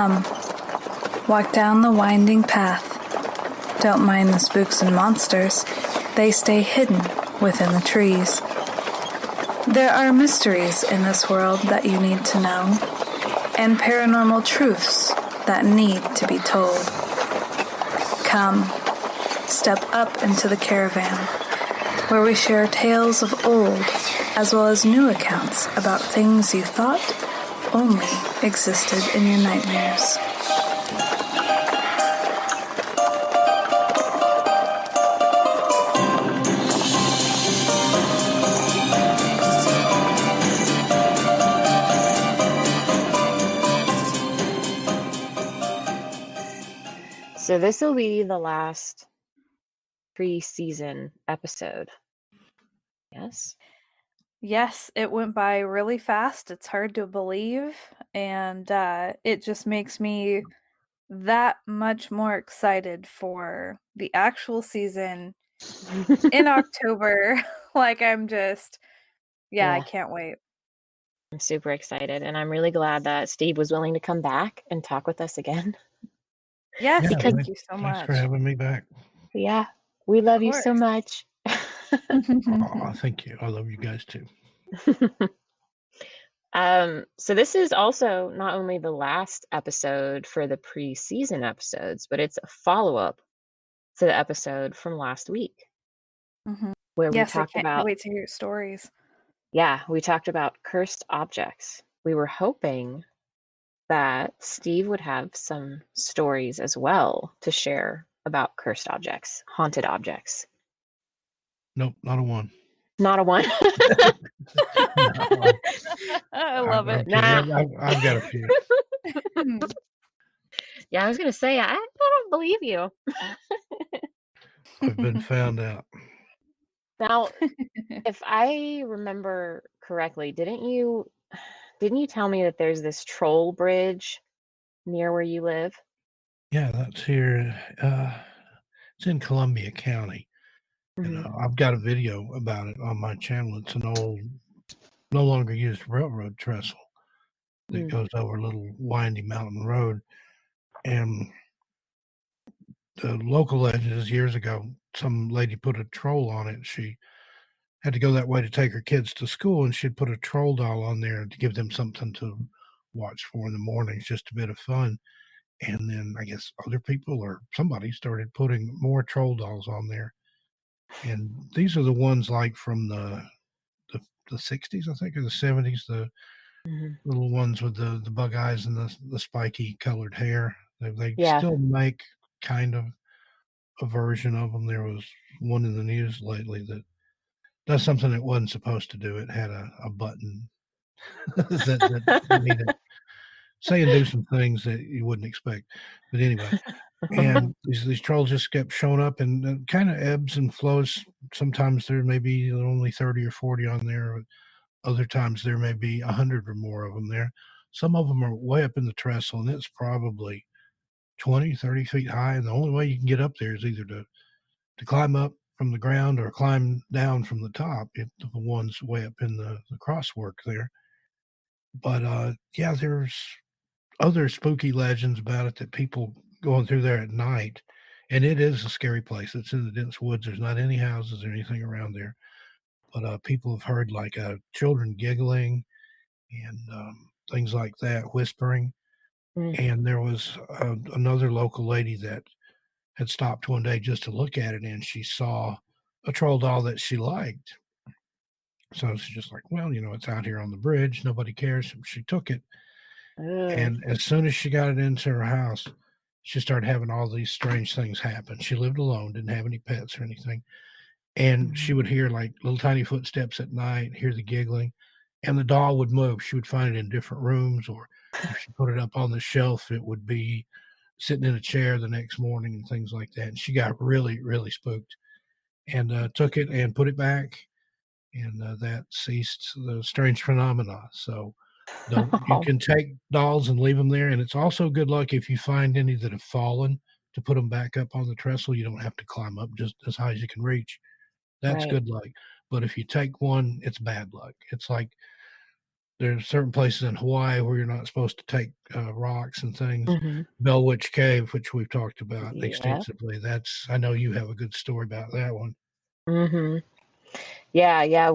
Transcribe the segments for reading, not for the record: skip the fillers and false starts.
Come, walk down the winding path. Don't mind the spooks and monsters. They stay hidden within the trees. There are mysteries in this world that you need to know, and paranormal truths that need to be told. Come, step up into the Caravan, where we share tales of old as well as new accounts about things you thought only existed in your nightmares. So this will be the last pre-season episode. Yes? Yes, it went by really fast. It's hard to believe, and it just makes me that much more excited for the actual season in October. Like, I'm just, I can't wait. I'm super excited, and I'm really glad that Steve was willing to come back and talk with us again. Yes, Yeah, thank you so much. Thanks for having me back. Yeah, we love you so much. Oh, thank you. I love you guys too. So this is also not only the last episode for the pre-season episodes, but it's a follow-up to the episode from last week. Where we talked I about, can't wait to hear your stories. Yeah, we talked about cursed objects. We were hoping that Steve would have some stories as well to share about cursed objects, haunted objects. Nope, not a one. Not a one. No, I love it. Nah. I've got a few. Yeah, I was going to say, I don't believe you. I've been found out. Now, if I remember correctly, didn't you tell me that there's this troll bridge near where you live? Yeah, that's here. It's in Columbia County. And I've got a video about it on my channel. It's an old, no longer used railroad trestle that goes over a little windy mountain road. And the local legend is years ago, some lady put a troll on it. She had to go that way to take her kids to school, and she'd put a troll doll on there to give them something to watch for in the mornings, just a bit of fun. And then I guess other people or somebody started putting more troll dolls on there. And these are the ones like from the 60s, I think, or the 70s, the little ones with the bug eyes and the spiky colored hair. They still make kind of a version of them. There was one in the news lately that does something it wasn't supposed to do. It had a button that needed say and do some things that you wouldn't expect. But anyway, and these trolls just kept showing up, and kind of ebbs and flows. Sometimes there may be only 30 or 40 on there. Other times there may be 100 or more of them there. Some of them are way up in the trestle, and it's probably 20, 30 feet high. And the only way you can get up there is either to climb up from the ground or climb down from the top if the one's way up in the crosswork there. But yeah, there's other spooky legends about it that people going through there at night, and it is a scary place. It's in the dense woods. There's not any houses or anything around there, but people have heard like children giggling and things like that, whispering. And there was another local lady that had stopped one day just to look at it, and she saw a troll doll that she liked. So she's just like, well, it's out here on the bridge. Nobody cares. She took it. And as soon as she got it into her house, she started having all these strange things happen. She lived alone, didn't have any pets or anything. And she would hear like little tiny footsteps at night, hear the giggling, and the doll would move. She would find it in different rooms, or if she put it up on the shelf, it would be sitting in a chair the next morning and things like that. And she got really, really spooked and took it and put it back. And that ceased the strange phenomena. So you can take dolls and leave them there. And it's also good luck if you find any that have fallen to put them back up on the trestle. You don't have to climb up just as high as you can reach. That's good luck. But if you take one, it's bad luck. It's like there's certain places in Hawaii where you're not supposed to take rocks and things. Mm-hmm. Bell Witch Cave, which we've talked about Yeah. extensively. I know you have a good story about that one. Mm-hmm. Yeah.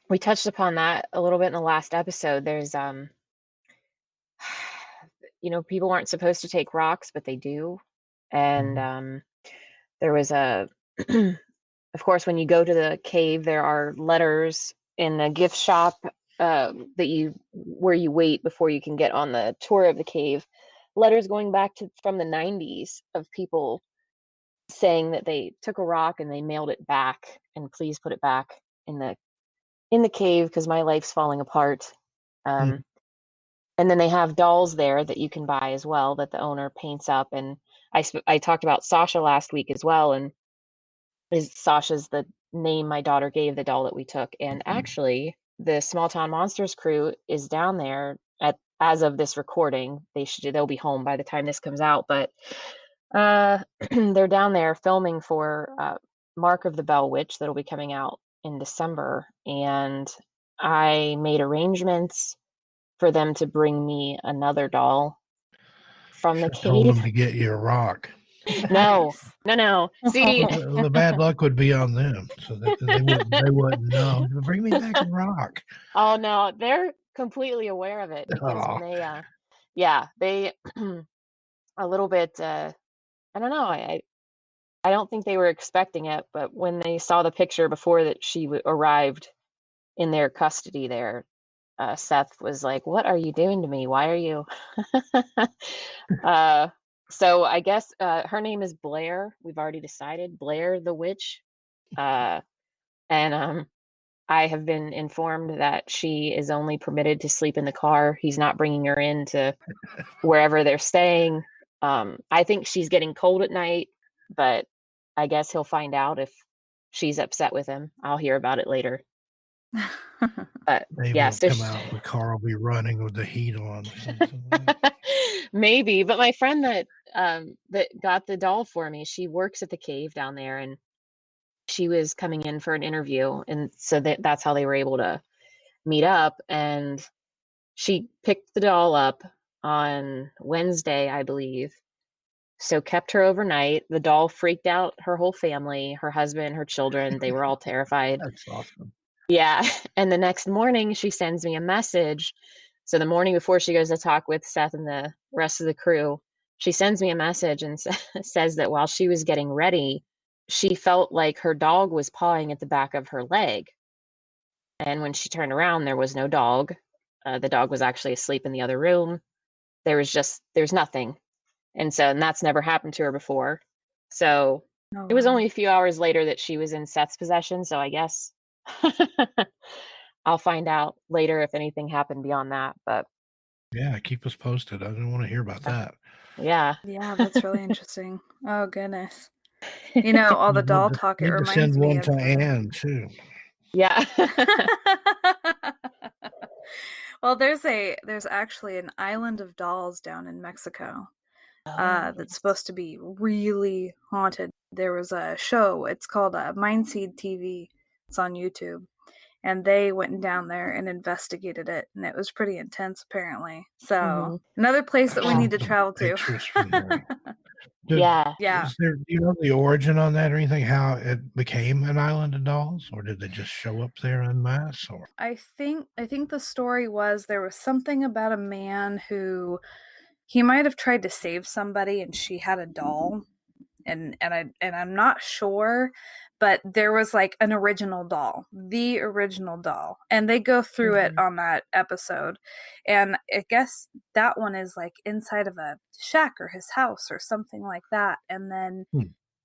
We touched upon that a little bit in the last episode. There's people aren't supposed to take rocks, but they do. And there was a of course, when you go to the cave, there are letters in the gift shop where you wait before you can get on the tour of the cave. Letters going back from the 90s of people saying that they took a rock and they mailed it back, and please put it back in the cave because my life's falling apart. Hmm. And then they have dolls there that you can buy as well that the owner paints up. And I talked about Sasha last week as well, and Sasha's the name my daughter gave the doll that we took. And actually, the Small Town Monsters crew is down there as of this recording. They'll be home by the time this comes out, but they're down there filming for Mark of the Bell Witch that'll be coming out in December. And I made arrangements for them to bring me another doll from the Should have told them cave. to get you a rock. No. Nice. See, The bad luck would be on them, so that they wouldn't know. Bring me back a rock. oh no, they're completely aware of it because when Oh. they a little bit I don't know, I don't think they were expecting it, but when they saw the picture before that she arrived in their custody there, Seth was like, "What are you doing to me? Why are you?" So I guess her name is Blair. We've already decided Blair the witch, and I have been informed that she is only permitted to sleep in the car. He's not bringing her into wherever they're staying. I think she's getting cold at night, but I guess he'll find out if she's upset with him. I'll hear about it later. But Maybe yeah, he'll come out, the car will be running with the heat on or something. maybe. But my friend that got the doll for me, she works at the cave down there, and she was coming in for an interview, and so that's how they were able to meet up. And she picked the doll up on Wednesday, I believe. So kept her overnight. The doll freaked out her whole family, her husband, her children. They were all terrified. That's awesome. Yeah. And the next morning she sends me a message. So the morning before she goes to talk with Seth and the rest of the crew, she sends me a message and says that while she was getting ready, she felt like her dog was pawing at the back of her leg. And when she turned around, there was no dog. The dog was actually asleep in the other room. There's nothing. And that's never happened to her before. So Oh, it was wow. only a few hours later that she was in Seth's possession. So I guess I'll find out later if anything happened beyond that. But yeah, keep us posted. I don't want to hear about that. Yeah. Yeah, that's really interesting. Oh, goodness. All the doll talk, it Need to reminds send me one of to Anne too. Yeah. Well, there's actually an island of dolls down in Mexico that's supposed to be really haunted. There was a show, it's called Mindseed TV. It's on YouTube. And they went down there and investigated it, and it was pretty intense, apparently. So another place that we need to travel to. Pictures from there. Yeah. Is there, do you know the origin on that or anything? How it became an island of dolls, or did they just show up there en masse? Or I think the story was there was something about a man who he might have tried to save somebody, and she had a doll, and I'm not sure, but there was like an original doll, the original doll, and they go through it on that episode, and I guess that one is like inside of a shack or his house or something like that, and then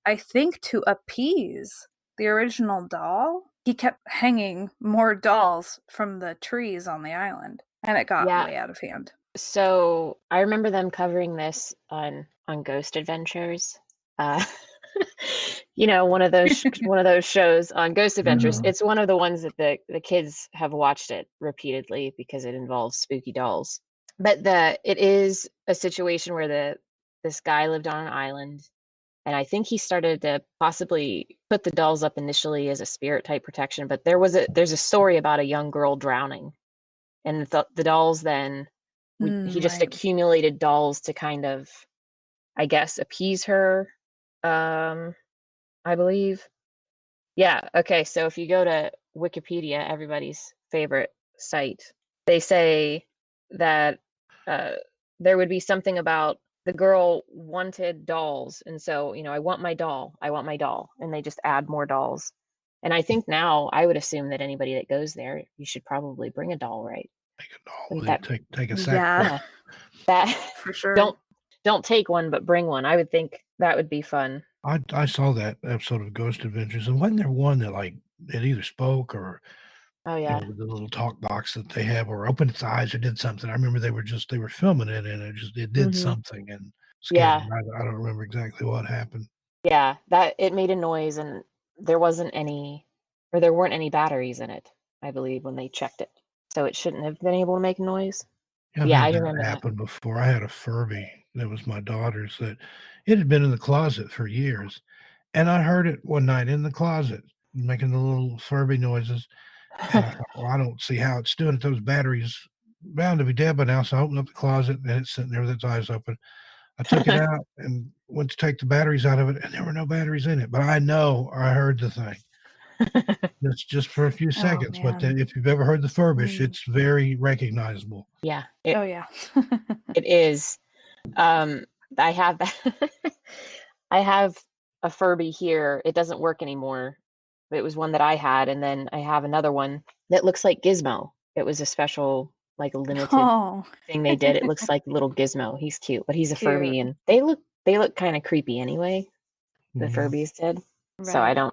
I think to appease the original doll, he kept hanging more dolls from the trees on the island, and it got way out of hand. So I remember them covering this on Ghost Adventures. One of those shows on Ghost Adventures. It's one of the ones that the kids have watched it repeatedly because it involves spooky dolls. But it is a situation where this guy lived on an island, and I think he started to possibly put the dolls up initially as a spirit type protection. But there's a story about a young girl drowning And the dolls then, he just right. accumulated dolls to kind of, I guess, appease her, I believe. Yeah, okay, so if you go to Wikipedia, everybody's favorite site, they say that there would be something about the girl wanted dolls, and so, I want my doll, and they just add more dolls. And I think now I would assume that anybody that goes there, you should probably bring a doll, right? Take a doll I think with that, you. Take a sack Yeah, full. yeah, that for sure. don't take one, but bring one. I would think that would be fun. I saw that episode of Ghost Adventures, and wasn't there one that, like, it either spoke or, Oh yeah. the little talk box that they have, or opened its eyes or did something? I remember they were filming it, and it did Hmm. something and scared Yeah. them. I don't remember exactly what happened. Yeah, that it made a noise, and there wasn't any, or there weren't any batteries in it, I believe, when they checked it. So it shouldn't have been able to make a noise. Yeah, I've Yeah, I had that remember that. happen before. I had a Furby that was my daughter's that it had been in the closet for years, and I heard it one night in the closet making the little Furby noises, and I thought, "Well, I don't see how it's doing it. Those batteries bound to be dead by now." So I opened up the closet, and it's sitting there with its eyes open. I took it out and went to take the batteries out of it, and there were no batteries in it, but I know I heard the thing. It's just for a few Oh seconds, but man. if you've ever heard the Furbish, Mm. it's very recognizable. Yeah, Oh yeah. it is. Um, I have that. I have a Furby here. It doesn't work anymore. It was one that I had, and then I have another one that looks like Gizmo. It was a special, like, limited Oh, thing they did. It looks like little Gizmo. He's cute, but he's a cute. Furby, and they look kind of creepy anyway. The Mhm. Furbies did. So I Right.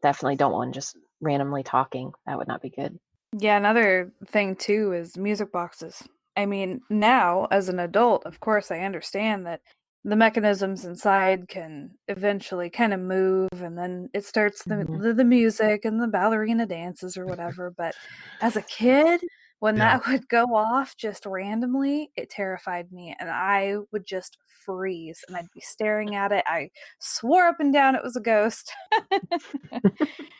definitely don't want just randomly talking. That would not be good. Yeah, another thing too is music boxes. I mean, now as an adult, of course, I understand that the mechanisms inside can eventually kind of move, and then it starts Mhm. the music and the ballerina dances or whatever. But as a kid, when Yeah. that would go off just randomly, it terrified me, and I would just freeze, and I'd be staring at it. I swore up and down it was a ghost.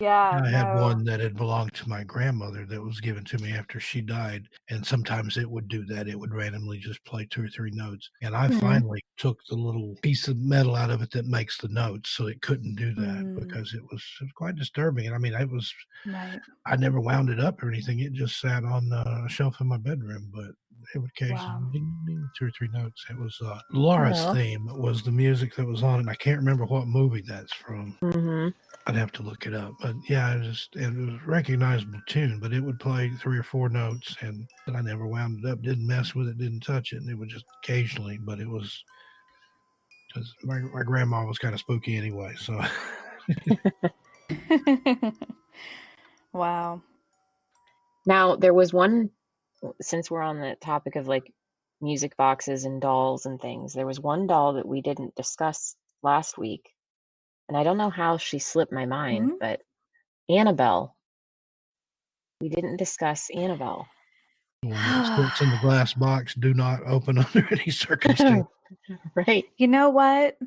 Yeah, I had no. one that had belonged to my grandmother that was given to me after she died, and sometimes it would do that. It would randomly just play 2 or 3 notes, and I Mhm. finally took the little piece of metal out of it that makes the notes, so it couldn't do that Mm, because it was quite disturbing, and I mean, right. I never wound it up or anything. It just sat on a shelf in my bedroom, but it would occasionally Wow. ding, ding, 2 or 3 notes. It was, Laura's Oh. theme was the music that was on it, and I can't remember what movie that's from. Mhm. I'd have to look it up, but yeah, it was a recognizable tune, but it would play 3 or 4 notes, and but I never wound it up, didn't mess with it, didn't touch it, and it would just occasionally, but it was because my grandma was kinda spooky anyway, so Wow. Now there was one, since we're on the topic of, like, music boxes and dolls and things, there was one doll that we didn't discuss last week, and I don't know how she slipped my mind, Mhm. but Annabelle. We didn't discuss Annabelle. the one that sits in the glass box, do not open under any circumstance. Right. You know what?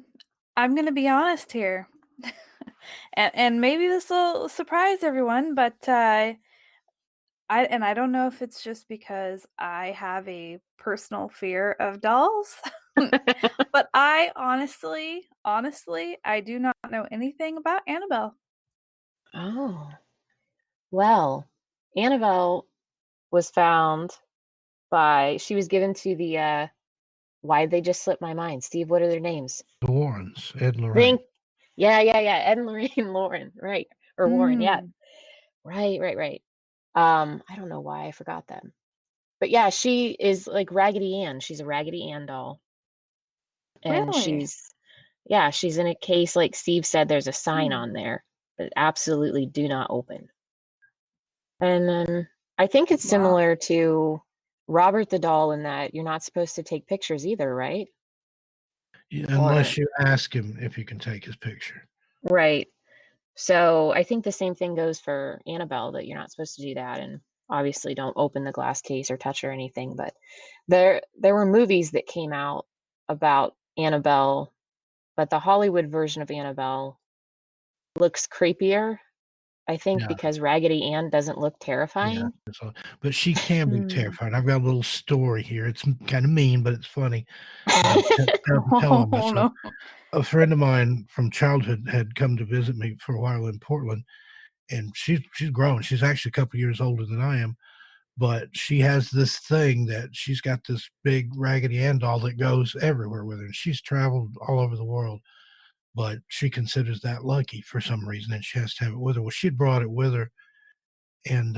I'm gonna be honest here. And maybe this will surprise everyone, but I don't know if it's just because I have a personal fear of dolls, but I honestly, I do not know anything about Annabelle. Oh, well, Annabelle was found she was given to the, why'd they just slip my mind? Steve, what are their names? The Warrens, Ed and Lorraine. Think, yeah, Ed and Lorraine Lauren, right? Or Warren, yeah. Mm, Right. I don't know why I forgot them. But yeah, she is like Raggedy Ann. She's a Raggedy Ann doll. And really? she's in a case, like Steve said, there's a sign Hmm. on there that absolutely do not open. And then I think it's Wow. similar to Robert the doll in that you're not supposed to take pictures either, right? Yeah, Or unless you ask him if you can take his picture. right. So I think the same thing goes for Annabelle, that you're not supposed to do that, and obviously don't open the glass case or touch her or anything. But there were movies that came out about Annabelle, but the Hollywood version of Annabelle looks creepier I think Yeah. because Raggedy Ann doesn't look terrifying. So, but she can be terrifying. I've got a little story here. It's kind of mean, but it's funny. Tell on myself. no. A friend of mine from childhood had come to visit me for a while in Portland, and she's grown. She's actually a couple years older than I am, but she has this thing that she's got this big Raggedy Ann doll that goes everywhere with her. And she's traveled all over the world, but she considers that lucky for some reason, and she has to have it with her. Well, she'd brought it with her, and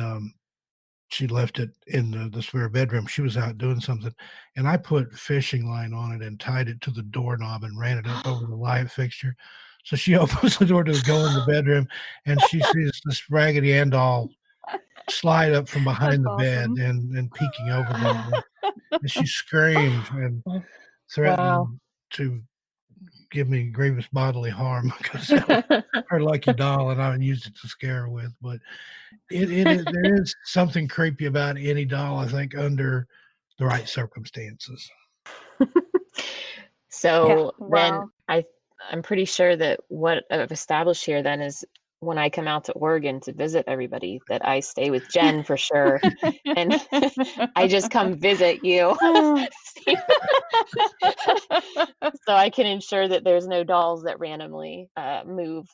she left it in the spare bedroom. She was out doing something, and I put fishing line on it and tied it to the doorknob and ran it up over the light fixture. So she opens the door to go in the bedroom, and she sees this Raggedy Ann doll slide up from behind the bed awesome. and peeking over there, and she screamed and Wow. threatened to give me grievous bodily harm because that was her lucky doll, and I used it to scare her with. But it is there is something creepy about any doll, I think, under the right circumstances. So then Wow. I'm pretty sure that what I've established here then is when I come out to Oregon to visit everybody, that I stay with Jen for sure, and I just come visit you, so I can ensure that there's no dolls that randomly move.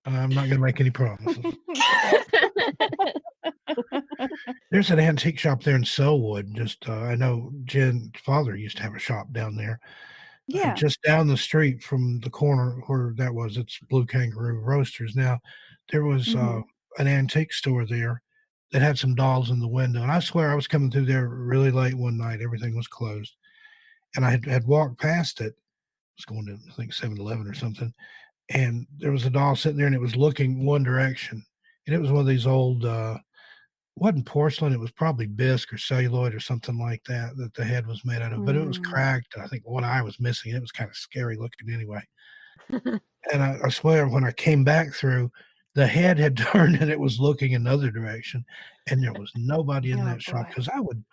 I'm not gonna make any promises. There's an antique shop there in Selwood. Just I know Jen's father used to have a shop down there. Yeah. Just down the street from the corner where that was, it's Blue Kangaroo Roasters now. There was Mhm. an antique store there that had some dolls in the window, and I swear I was coming through there really late one night. Everything was closed, and I had walked past it. I was going to, I think, 7-Eleven or something, and there was a doll sitting there, and it was looking one direction, and it was one of these old, wasn't porcelain, it was probably bisque or celluloid or something like that, that the head was made out of, but it was Mm. cracked. I think one eye was missing. It was kind of scary looking anyway. And I swear when I came back through, the head had turned and it was looking another direction, and there was nobody in Oh, that shop boy. because I would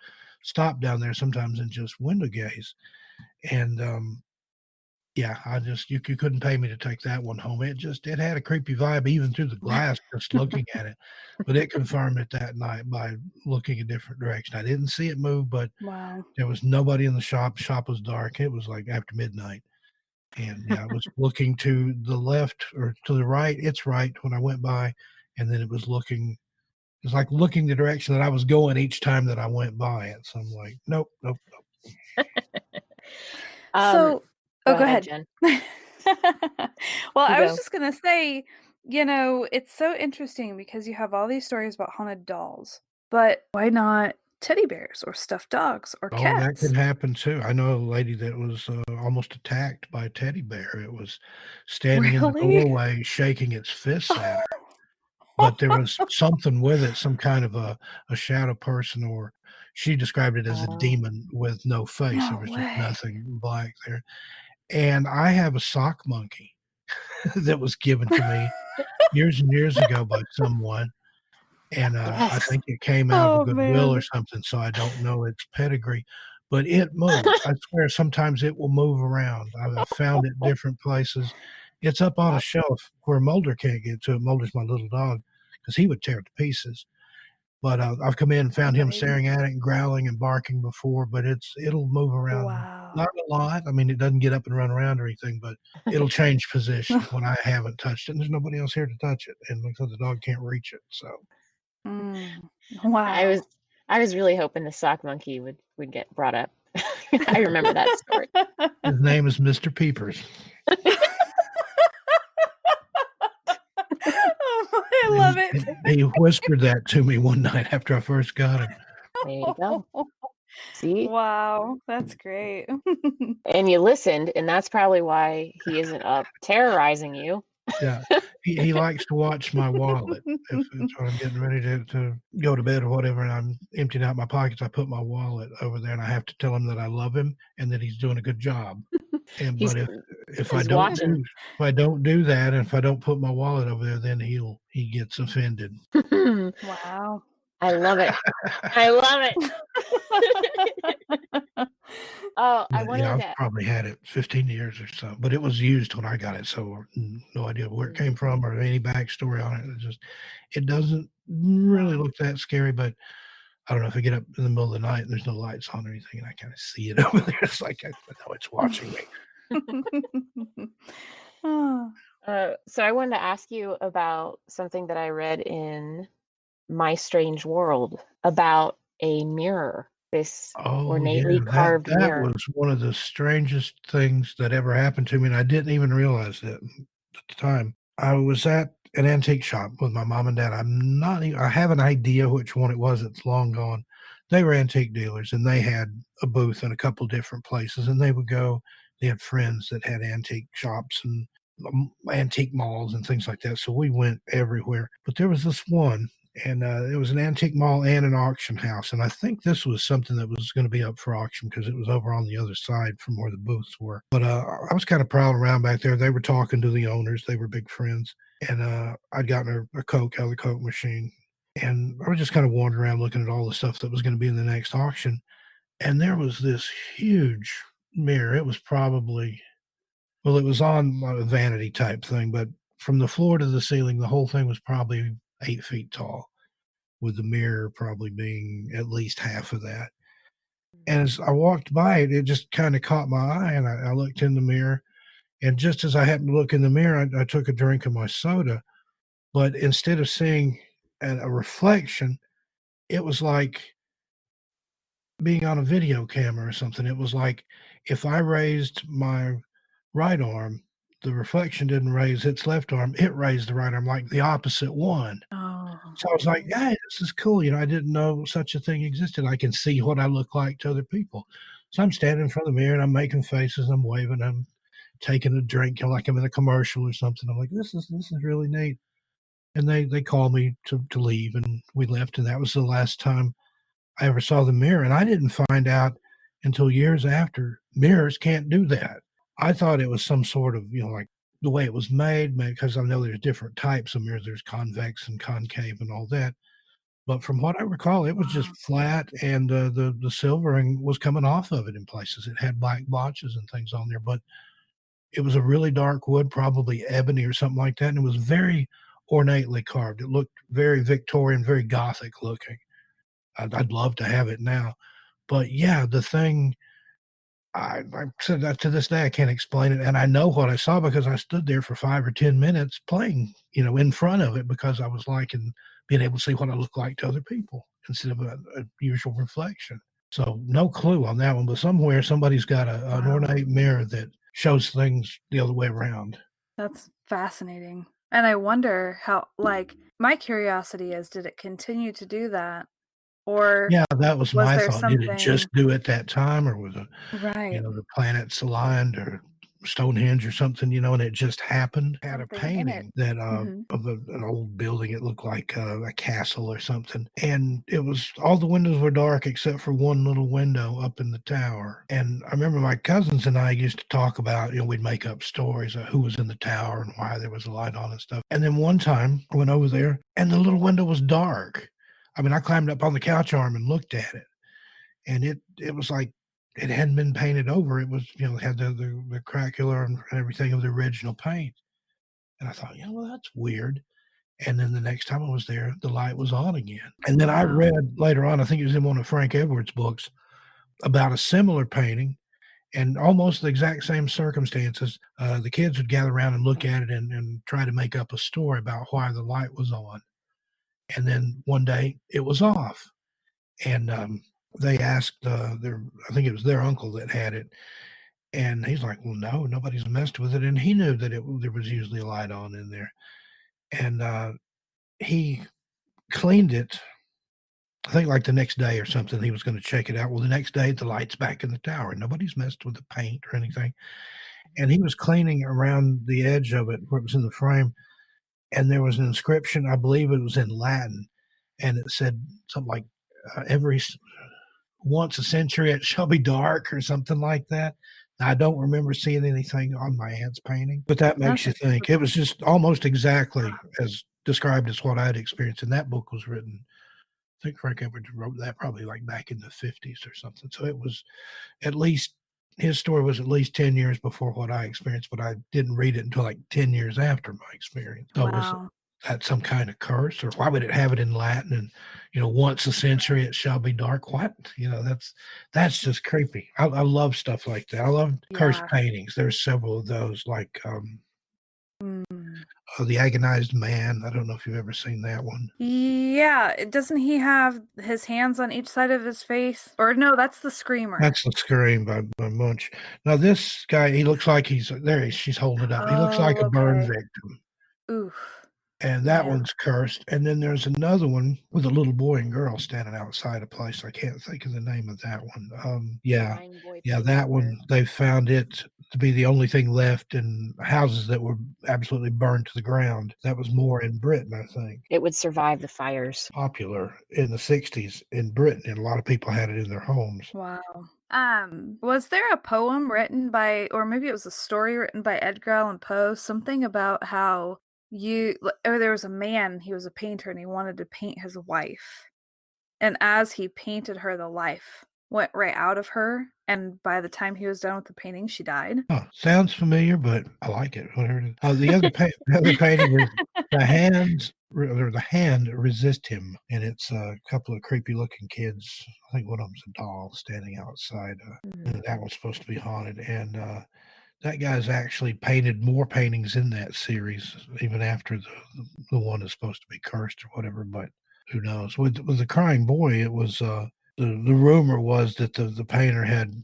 stop down there sometimes and just window gaze. And yeah, you couldn't pay me to take that one home. It had a creepy vibe even through the glass just looking at it. But it confirmed it that night by looking a different direction. I didn't see it move, but Wow. there was nobody in the shop. Shop was dark. It was like after midnight. And yeah, I was looking to the left or to the right. It's right when I went by, and then it was like looking the direction that I was going each time that I went by it. So I'm like, nope, nope, nope. So Go go ahead, ahead. Jen. Well, You I was go. just gonna say, it's so interesting because you have all these stories about haunted dolls, but why not teddy bears or stuffed dogs or Oh, that cats? could happen too. I know a lady that was almost attacked by a teddy bear. It was standing in the Really? doorway, shaking its fists at her. But there was something with it, some kind of a shadow person, or she described it as a Oh. demon with no face. There No was just way. nothing black there. And I have a sock monkey that was given to me years and years ago by someone, and, I Yes. think it came out of a Oh, Goodwill or man. something, so I don't know its pedigree, but it moves. I swear sometimes it will move around. I've found it different places. It's up on a Wow. shelf where Mulder can't get to it. Mulder's my little dog, because he would tear it to pieces. But, I've come in and Oh, found him baby. staring at it and growling and barking before, but it'll move around. Wow. Not a lot. I mean, it doesn't get up and run around or anything, but it'll change position when I haven't touched it, and there's nobody else here to touch it, and like I said, the dog can't reach it, so Mm. I was Wow. I was really hoping the sock monkey would get brought up. I remember that story. his name is Mr. Peepers. Oh, I love it. He whispered that to me one night after I first got him. There you go. See? Wow, that's great. And you listened, and that's probably why he isn't up terrorizing you. Yeah. He likes to watch my wallet. If it's when I'm getting ready to go to bed or whatever, and I'm emptying out my pockets, I put my wallet over there, and I have to tell him that I love him and that he's doing a good job. And He's but if I he's don't watching. do if I don't do that, and if I don't put my wallet over there, then he gets offended. Wow. I love it. I love it. Oh, I But, yeah, wanted I've to. probably had it 15 years or so, but it was used when I got it, so no idea where it came from or any backstory on it. It doesn't really Wow. look that scary, but I don't know if I get up in the middle of the night and there's no lights on or anything and I kinda see it over there, it's like I know it's watching me. Oh. So I wanted to ask you about something that I read in My Strange World about a mirror, this Oh, ornately yeah, carved that mirror. was one of the strangest things that ever happened to me, and I didn't even realize it at the time. I was at an antique shop with my mom and dad. I have an idea which one it was, it's long gone. They were antique dealers, and they had a booth in a couple different places, and they had friends that had antique shops and, antique malls and things like that, so we went everywhere. But there was this one and it was an antique mall and an auction house. And I think this was something that was going to be up for auction because it was over on the other side from where the booths were. But I was kind of prowling around back there. They were talking to the owners, they were big friends. And I'd gotten a Coke out of the Coke machine. And I was just kind of wandering around looking at all the stuff that was going to be in the next auction. And there was this huge mirror. It was probably, well, it was on a vanity type thing, but from the floor to the ceiling, the whole thing was probably 8 feet tall with the mirror probably being at least half of that. And as I walked by it, it just kind of caught my eye, and I looked in the mirror. And just as I happened to look in the mirror, I took a drink of my soda. But instead of seeing a reflection, it was like being on a video camera or something. It was like if I raised my right arm, the reflection didn't raise its left arm, it raised the right arm, like the opposite one. Oh. So I was like, "Hey, this is cool," I didn't know such a thing existed. I can see what I look like to other people. So I'm standing in front of the mirror and I'm making faces, I'm waving, I'm taking a drink, like I'm in a commercial or something. I'm like, "This is really neat." And they called me to leave, and we left, and that was the last time I ever saw the mirror, and I didn't find out until years after, mirrors can't do that. I thought it was some sort of, like the way it was made, because I know there's different types of mirrors, there's convex and concave and all that. But from what I recall, it was just Wow. flat and, the silvering was coming off of it in places. It had black blotches and things on there, but it was a really dark wood, probably ebony or something like that, and it was very ornately carved. It looked very Victorian, very Gothic looking. I'd love to have it now. But, yeah, the thing I said that to this day, I can't explain it, and I know what I saw because I stood there for 5 or 10 minutes playing, in front of it because I was liking being able to see what I look like to other people instead of a usual reflection. So, no clue on that one, but somewhere somebody's got an Wow. ornate mirror that shows things the other way around. That's fascinating. And I wonder how, like, my curiosity is, did it continue to do that? Or Yeah, that was was my there thought. Did it just something do it that time, or was it right, the planets aligned or Stonehenge or something, and it just happened. Had a something in it? painting that, Mhm. of an old building, it looked like, a castle or something, and it was all the windows were dark except for one little window up in the tower, and I remember my cousins and I used to talk about, we'd make up stories of who was in the tower and why there was a light on and stuff, and then one time, I went over there, and the little window was dark. I mean, I climbed up on the couch arm and looked at it, and it was like it hadn't been painted over. It was, it had the craquelure and everything of the original paint. And I thought, well, that's weird. And then the next time I was there, the light was on again. And then I Wow. read later on, I think it was in one of Frank Edwards' books, about a similar painting and almost the exact same circumstances. The kids would gather around and look at it and try to make up a story about why the light was on. And then one day it was off. And they asked I think it was their uncle that had it. And he's like, "Well, no, nobody's messed with it," and he knew that there was usually a light on in there, and, he cleaned it, I think, like, the next day or something, he was gonna check it out. Well, the next day, the light's back in the tower, and nobody's messed with the paint or anything, and he was cleaning around the edge of it where it was in the frame, and there was an inscription, I believe it was in Latin, and it said something like, "Every once a century it shall be dark," or something like that. I don't remember seeing anything on my aunt's painting, but that makes That's you think. It was just almost exactly as described as what I'd experienced, and that book was written think Frank Edwards wrote that probably like back in the 50s or something. So it was at least his story was at least 10 years before what I experienced, but I didn't read it until like 10 years after my experience. So was Wow. that some kind of curse, or why would it have it in Latin? And once a century it shall be dark. What? That's just creepy. I love stuff like that. I love cursed Yeah. paintings. There's several of those, like Mm. The Agonized Man. I don't know if you've ever seen that one. Yeah, doesn't he have his hands on each side of his face? Or no, that's the Screamer. That's The Scream by Munch. Now this guy, he looks like she's holding it up. He looks like Oh, a burn okay. victim. Oof. And that Yeah. one's cursed. And then there's another one with a little boy and girl standing outside a place. I can't think of the name of that one. Crying boy Yeah, picture. that one, they found it to be the only thing left in houses that were absolutely burned to the ground. That was more in Britain, I think. It would survive the fires. Popular in the 60s in Britain, and a lot of people had it in their homes. Wow. Was there a poem written by, or maybe it was a story written by Edgar Allan Poe, something about how there was a man, he was a painter, and he wanted to paint his wife. And as he painted her, the life went right out of her. And by the time he was done with the painting, she died. Oh, sounds familiar, but I like it. Whatever it is. The other painting is the hand resist him, and it's a couple of creepy looking kids. I think one of them's a doll standing outside. And that one's supposed to be haunted, and that guy's actually painted more paintings in that series, even after the one is supposed to be cursed or whatever. But who knows? With the crying boy, it was the rumor was that the painter had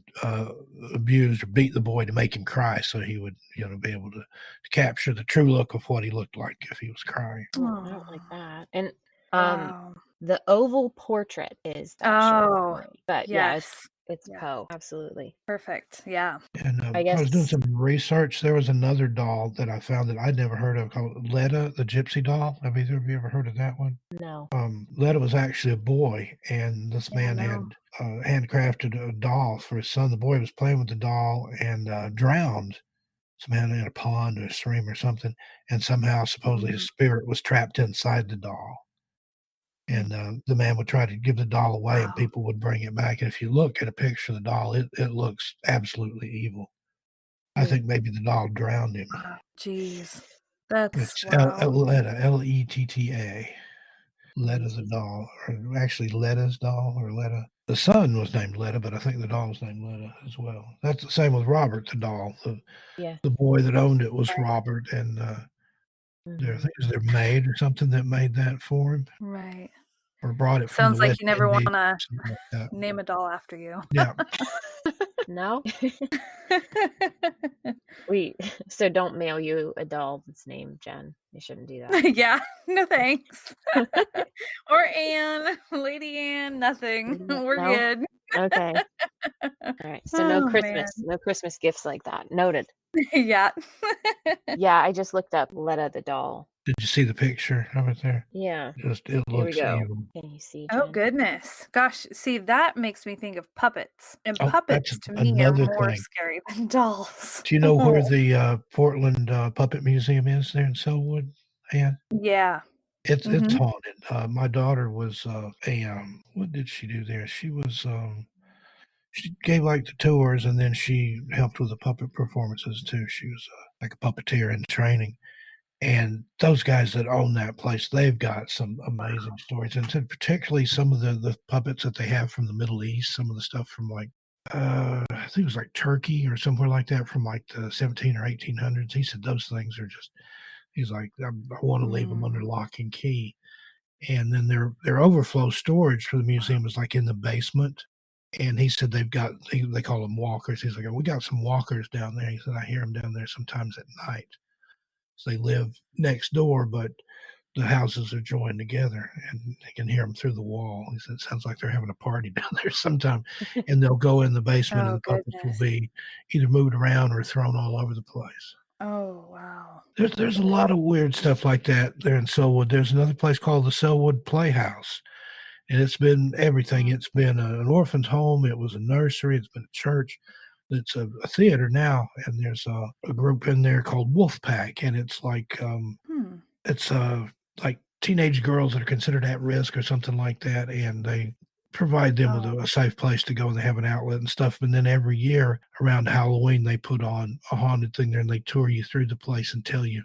abused or beat the boy to make him cry, so he would be able to capture the true look of what he looked like if he was crying. Well, not like that. And Wow. the oval portrait is that short story. But yes. it's Poe. Absolutely. Perfect. Yeah. And I I was doing guess some research. There was another doll that I found that I'd never heard of called Letta, the Gypsy doll. Have either of you ever heard of that one? no. Letta was actually a boy, and this man no. had handcrafted a doll for his son. The boy was playing with the doll and drowned somehow in a pond or a stream or something, and somehow supposedly his spirit was trapped inside the doll. And the man would try to give the doll away, and Wow. people would bring it back. And if you look at a picture of the doll, it looks absolutely evil. I think maybe the doll drowned him. Jeez. That's It's wow. Letta, Letta. Letta the Jesus. doll, or actually Letta's doll, or Letta. The son was named Letta, but I think the doll was named Letta as well. That's the same with Robert the doll. The boy that owned it was Robert, and I think it was their maid or something that made that for him, Right. or brought it from the Sounds like West you never Indies, wanna something like that. name a doll after you. Yeah. No? So don't mail you a doll that's named Jen. You shouldn't do that. Yeah. No thanks. Or Anne, Lady Anne, nothing. We're No? good. Okay. All right. So no Oh, Christmas, man. no Christmas gifts like that. Noted. Yeah. Yeah, I just looked up Letta the doll. Did you see the picture of it there? Yeah. It Here we looks go. evil. Can you see, Oh, Jen? goodness. Gosh, see, that makes me think of puppets. And Oh, puppets, that's to me, are another more thing. scary than dolls. Do you know where the Portland Puppet Museum is there in Selwood, Ann? Yeah. It's Mhm. haunted. My daughter was what did she do there? She was she gave like the tours, and then she helped with the puppet performances too. She was like a puppeteer in training. And those guys that own that place, they've got some amazing stories, and particularly some of the puppets that they have from the Middle East. Some of the stuff from like I think it was like Turkey or somewhere like that, from like the 17 or 1800s. He said those things are just. He's like, I want to leave them under lock and key. And then their overflow storage for the museum is like in the basement. And he said they've got they call them walkers. He's like, we got some walkers down there. He said I hear them down there sometimes at night. So they live next door, but the houses are joined together, and they can hear them through the wall. He said it sounds like they're having a party down there sometime, and they'll go in the basement, and Oh, the puppets will goodness. be either moved around or thrown all over the place. Oh, wow. There's a lot of weird stuff like that there in Selwood. There's another place called the Selwood Playhouse, and it's been everything. It's been an orphan's home. It was a nursery. It's been a church. It's a theater now, and there's a group in there called Wolfpack, and it's like Hmm. it's like teenage girls that are considered at risk or something like that, and they provide them with Oh, a safe place to go, and they have an outlet and stuff. And then every year around Halloween, they put on a haunted thing there, and they tour you through the place and tell you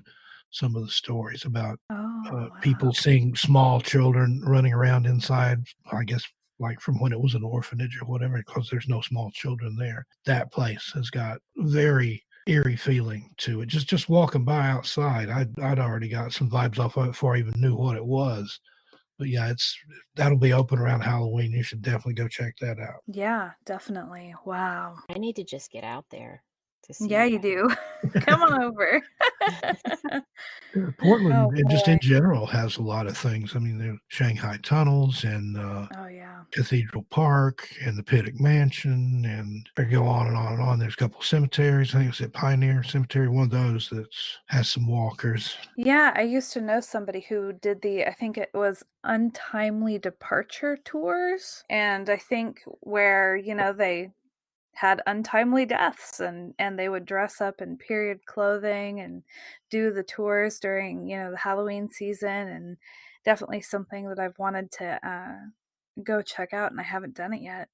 some of the stories about oh, people wow. seeing small children running around inside, I guess, like from when it was an orphanage or whatever, because there's no small children there. That place has got very eerie feeling to it. Just walking by outside, I'd already got some vibes off of it before I even knew what it was. But yeah, that'll be open around Halloween. You should definitely go check that out. Yeah, definitely. Wow. I need to just get out there to Yeah, see you do. Come on over. Portland, Oh and just in boy. general, has a lot of things. I mean, the Shanghai tunnels and Oh yeah. Cathedral Park and the Pittock Mansion, and I go on and on and on. There's a couple cemeteries. I think it's at Pioneer Cemetery, one of those that has some walkers. Yeah, I used to know somebody who did I think it was untimely departure tours. And I think where, they had untimely deaths and they would dress up in period clothing and do the tours during, the Halloween season, and definitely something that I've wanted to go check out and I haven't done it yet.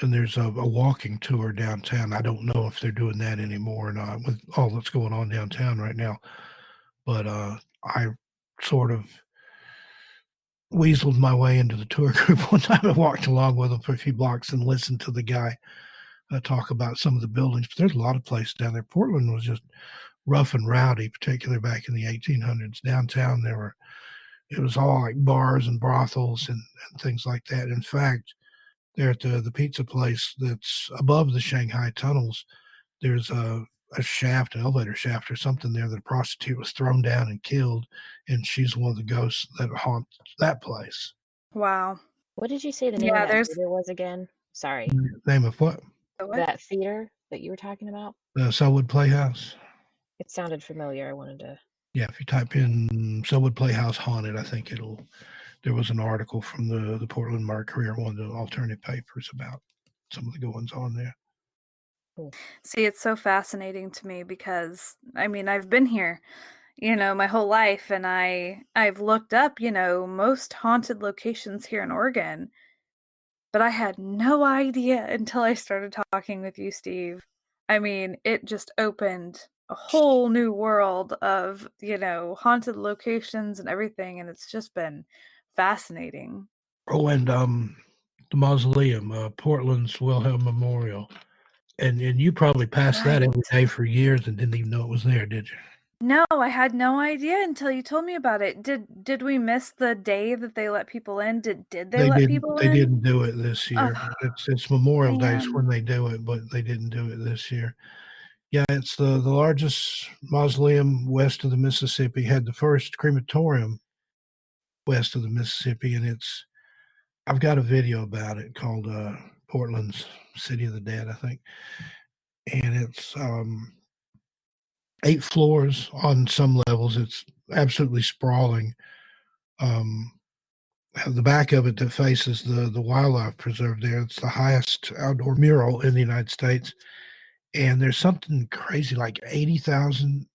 And there's a walking tour downtown. I don't know if they're doing that anymore or not with all that's going on downtown right now. But I sort of weaseled my way into the tour group one time and walked along with them for a few blocks and listened to the guy talk about some of the buildings. But there's a lot of places down there. Portland was just rough and rowdy, particularly back in the 1800s. Downtown, it was all like bars and brothels and things like that. In fact, there at the pizza place that's above the Shanghai tunnels, there's a shaft, an elevator shaft or something there that a prostitute was thrown down and killed, and she's one of the ghosts that haunts that place. Wow. What did you say the name of Yeah, that there's theater was again? Sorry. Name of what? what? That theater that you were talking about? The Selwood Playhouse. It sounded familiar. I wanted to. Yeah, if you type in Selwood Playhouse haunted, I think there was an article from the Portland Mercury or one of the alternative papers about some of the goings on there. Cool. See, it's so fascinating to me because I mean, I've been here, my whole life, and I've looked up, most haunted locations here in Oregon, but I had no idea until I started talking with you, Steve. I mean, it just opened a whole new world of, haunted locations and everything, and it's just been fascinating. Oh, and the mausoleum, Portland's Wilhelm Memorial. And you probably passed that Right. every day for years and didn't even know it was there, did you? No, I had no idea until you told me about it. Did we miss the day that they let people in? Did they let people They in? didn't do it this Oh, year. It's Memorial Days man. when they do it, but they didn't do it this year. Yeah, it's the largest mausoleum west of the Mississippi, had the first crematorium west of the Mississippi, and I've got a video about it called, Portland's City of the Dead, I think, and it's, 8 floors on some levels. It's absolutely sprawling. Um, the back of it that faces the wildlife preserve there, it's the highest outdoor mural in the United States, and there's something crazy like 80,000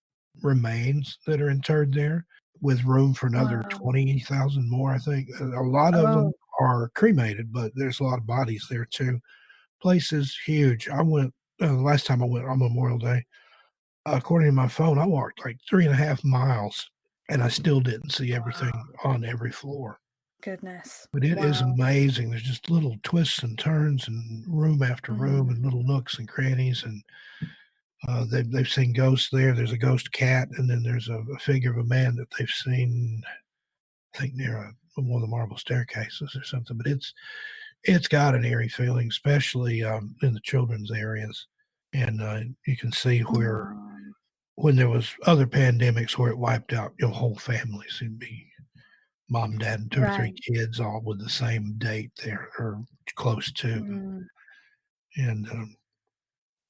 remains that are interred there with room for another Wow. 20,000 more, I think. A lot of them Oh, are cremated, but there's a lot of bodies there too. Place is huge. I went the last time I went on Memorial Day, according to my phone, I walked like 3.5 miles, and I still didn't see wow. everything on every floor. Goodness. But it is Wow. amazing. There's just little twists and turns and room after room Mhm. and little nooks and crannies, and, they've seen ghosts there. There's a ghost cat, and then there's a figure of a man that they've seen, I think, near one of the marble staircases or something, but it's got an eerie feeling, especially, in the children's areas, and, you can see where Um, when there was other pandemics where it wiped out, whole families. It'd be mom, dad, and 2 or 3 right. kids all with the same date there or close to, Mm, and,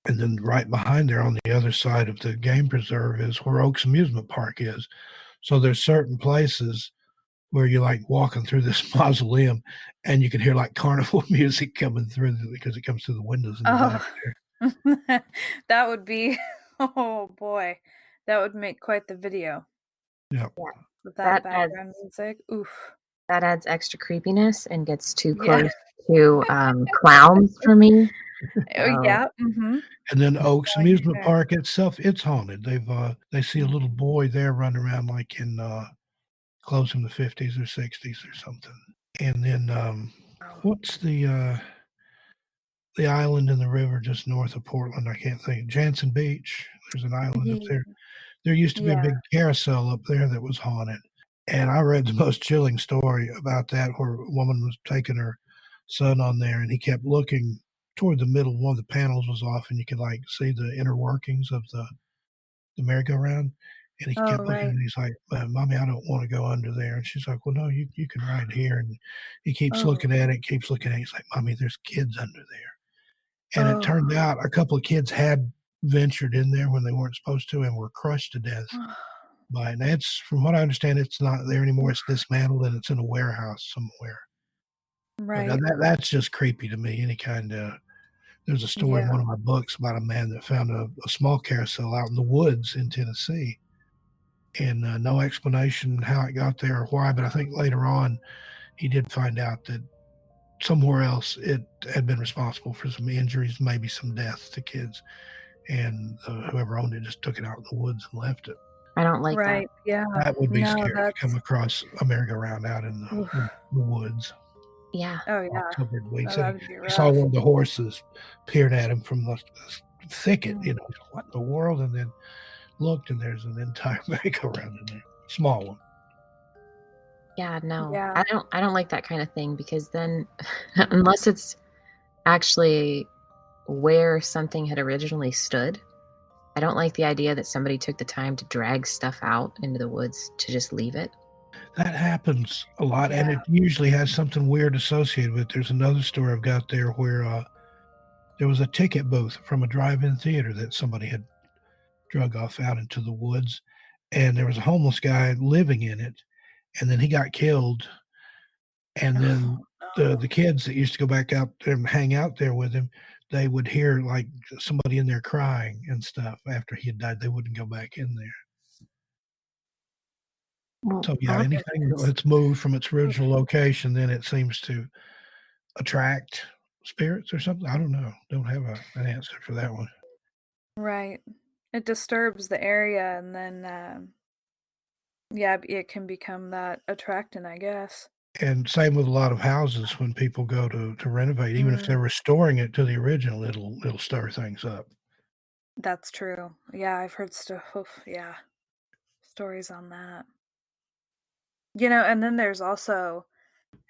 and then right behind there on the other side of the game preserve is where Oaks Amusement Park is. So there's certain places where you're, like, walking through this mausoleum, and you can hear, like, carnival music coming through because it comes through the windows in the back oh, there. that would be oh boy, that would make quite the video. Yep. Yeah. with that background music. Oof. That adds extra creepiness and gets too close to clowns for me. Oh, yeah. Mm-hmm. And then Oaks No, I get Amusement there. Park itself, it's haunted. They see a little boy there running around like in close in the 50s or 60s or something. And then what's the island in the river just north of Portland? I can't think. Jansen Beach. There's an island up there. There used to be a Yeah. big carousel up there that was haunted. And I read the most chilling story about that where a woman was taking her son on there and he kept looking toward the middle. One of the panels was off and you could like see the inner workings of the merry-go-round. And he Oh, kept looking right. and he's like, Mommy, I don't want to go under there. And she's like, well, no, you can ride here. And he keeps Oh. looking at it, keeps looking at it. He's like, Mommy, there's kids under there. And it Oh. turned out a couple of kids had ventured in there when they weren't supposed to and were crushed to death by it. And that's, from what I understand, it's not there anymore. It's dismantled and it's in a warehouse somewhere. But Right. that's just creepy to me. Any kind of there's a story in Yeah. one of my books about a man that found a small carousel out in the woods in Tennessee, and no explanation how it got there or why. But I think later on he did find out that somewhere else it had been responsible for some injuries, maybe some deaths to kids, and whoever owned it just took it out in the woods and left it. I don't like that. Right. Yeah. That would be No, scary to that's come across a merry-go-round out in the woods. Yeah. Oh, yeah. Covered in weeds. No, And that'd be he saw rough. one of the horses peering at him from the thicket. Mm. You know, what in the world? And then looked, and there's an entire merry-go-round in there, small one. Yeah, no. Yeah. I don't like that kind of thing because then unless it's actually where something had originally stood, I don't like the idea that somebody took the time to drag stuff out into the woods to just leave it. That happens a lot, and Yeah. it usually has something weird associated with it. There's another story I've got there where there was a ticket booth from a drive-in theater that somebody had drug off out into the woods, and there was a homeless guy living in it, and then he got killed, and then the kids that used to go back out there and hang out there with him, they would hear like somebody in there crying and stuff after he had died. They wouldn't go back in there. Well, So yeah, anything that's moved from its original location, then it seems to attract spirits or something. I don't know. Don't have an answer for that one. Right. It disturbs the area, and then yeah, it can become that attractant, I guess. And same with a lot of houses when people go to renovate, even if they're restoring it to the original, it'll stir things up. That's true. Yeah, I've heard yeah, stories on that. You know, and then there's also,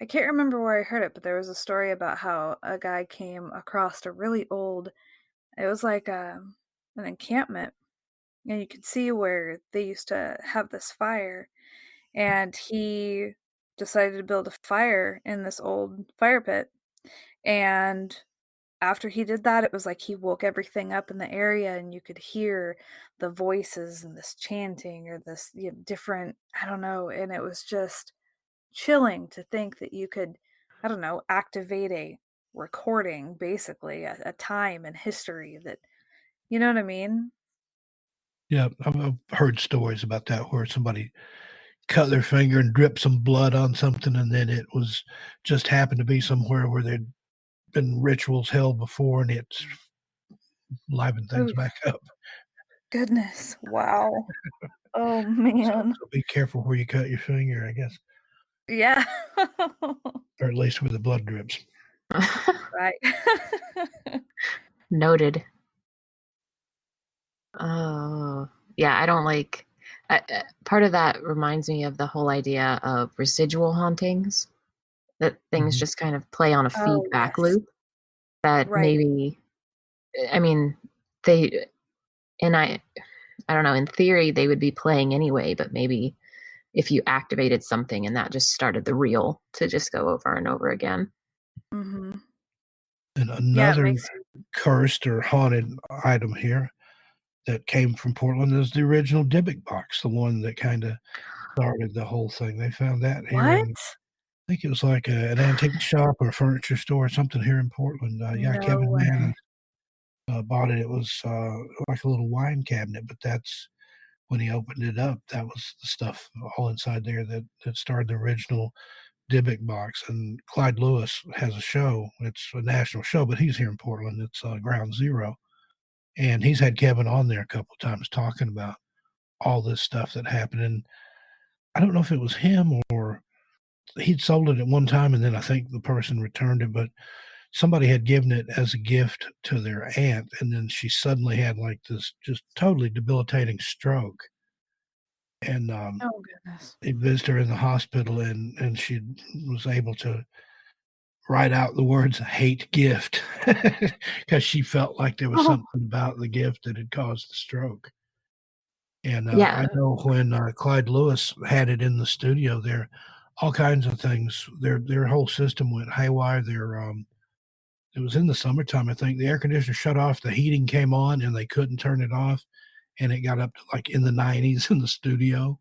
I can't remember where I heard it, but there was a story about how a guy came across a really old, it was like an encampment, and you could see where they used to have this fire, and he decided to build a fire in this old fire pit. And after he did that, it was like he woke everything up in the area, and you could hear the voices and this chanting or this, you know, different, I don't know, and it was just chilling to think that you could, I don't know, activate a recording, basically a time in history that, you know what I mean? Yeah, I've heard stories about that where somebody cut their finger and dripped some blood on something, and then it was just happened to be somewhere where there'd been rituals held before, and it's livened things Oh, back up. goodness. Wow. Oh, So, man. so be careful where you cut your finger, I guess, Yeah. or at least where the blood drips. Right. Noted. Oh, yeah, I don't like. Part of that reminds me of the whole idea of residual hauntings, that things Mhm. just kind of play on a Oh, feedback yes. loop. That Right. maybe, I mean, they and I don't know. In theory, they would be playing anyway, but maybe if you activated something and that just started the reel to just go over and over again. Mhm. And Yeah, it another makes you. cursed or haunted item here that came from Portland is the original Dybbuk box, the one that kinda started the whole thing. They found that here in What? I think it was like an antique shop or a furniture store or something here in Portland. Yeah, No Kevin way. Mann bought it. It was like a little wine cabinet, but that's when he opened it up, that was the stuff all inside there that started the original Dybbuk box. And Clyde Lewis has a show. It's a national show, but he's here in Portland. It's Ground Zero. And he's had Kevin on there a couple of times talking about all this stuff that happened. And I don't know if it was him or he'd sold it at one time, and then I think the person returned it, but somebody had given it as a gift to their aunt, and then she suddenly had like this just totally debilitating stroke. And Oh, goodness. they visited her in the hospital, and she was able to write out the words "hate gift" because she felt like there was something about the gift that had caused the stroke. And Yeah. I know when Clyde Lewis had it in the studio there, all kinds of things. Their whole system went haywire. It was in the summertime, I think. The air conditioner shut off, the heating came on, and they couldn't turn it off, and it got up to like in the 90s in the studio,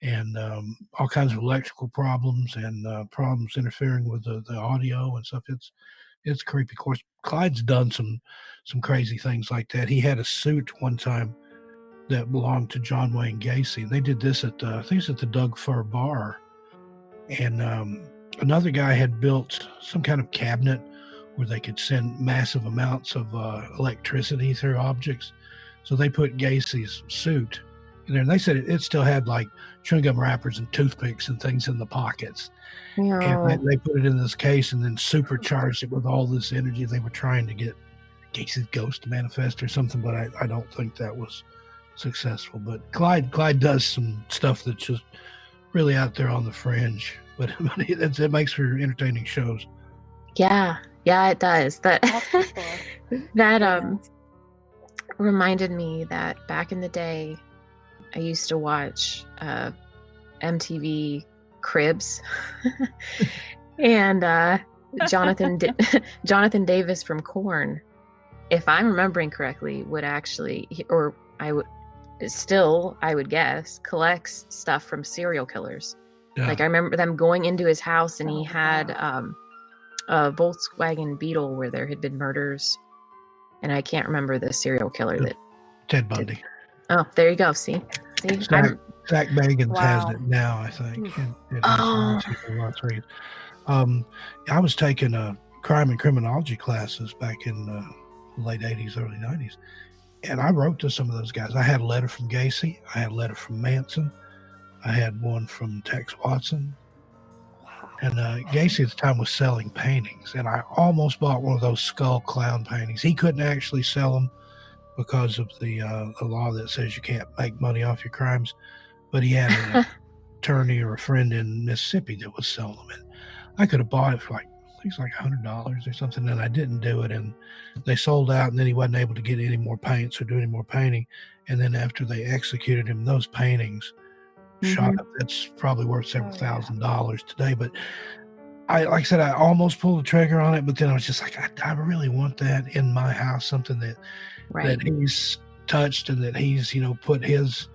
and all kinds of electrical problems and problems interfering with the audio and stuff. It's creepy. Of course, Clyde's done some crazy things like that. He had a suit one time that belonged to John Wayne Gacy. They did this at I think it's at the Doug Fir Bar, and another guy had built some kind of cabinet where they could send massive amounts of electricity through objects. So they put Gacy's suit in there, and they said it still had like chewing gum wrappers and toothpicks and things in the pockets. Yeah. And they put it in this case and then supercharged it with all this energy. They were trying to get Gacy's ghost to manifest or something, but I don't think that was successful. But Clyde does some stuff that's just really out there on the fringe, but it makes for entertaining shows. Yeah, it does. That reminded me that back in the day, I used to watch MTV Cribs, and Jonathan Davis from Korn, if I'm remembering correctly, would actually, or I would guess, collects stuff from serial killers. Yeah. Like I remember them going into his house, and he had a Volkswagen Beetle where there had been murders, and I can't remember the serial killer that Ted Bundy. Oh, there you go. See, Zach Bagans has it now, I think. I was taking crime and criminology classes back in the late 80s, early 90s, and I wrote to some of those guys. I had a letter from Gacy. I had a letter from Manson. I had one from Tex Watson. Wow. And Gacy at the time was selling paintings, and I almost bought one of those skull clown paintings. He couldn't actually sell them because of the law that says you can't make money off your crimes, but he had an attorney or a friend in Mississippi that was selling them. And I could have bought it for like $100 or something, and I didn't do it. And they sold out, and then he wasn't able to get any more paints or do any more painting. And then after they executed him, those paintings shot up. That's probably worth several $1,000s today. But like I said, I almost pulled the trigger on it, but then I was just like, I really want that in my house, something that he's touched and that he's, put his,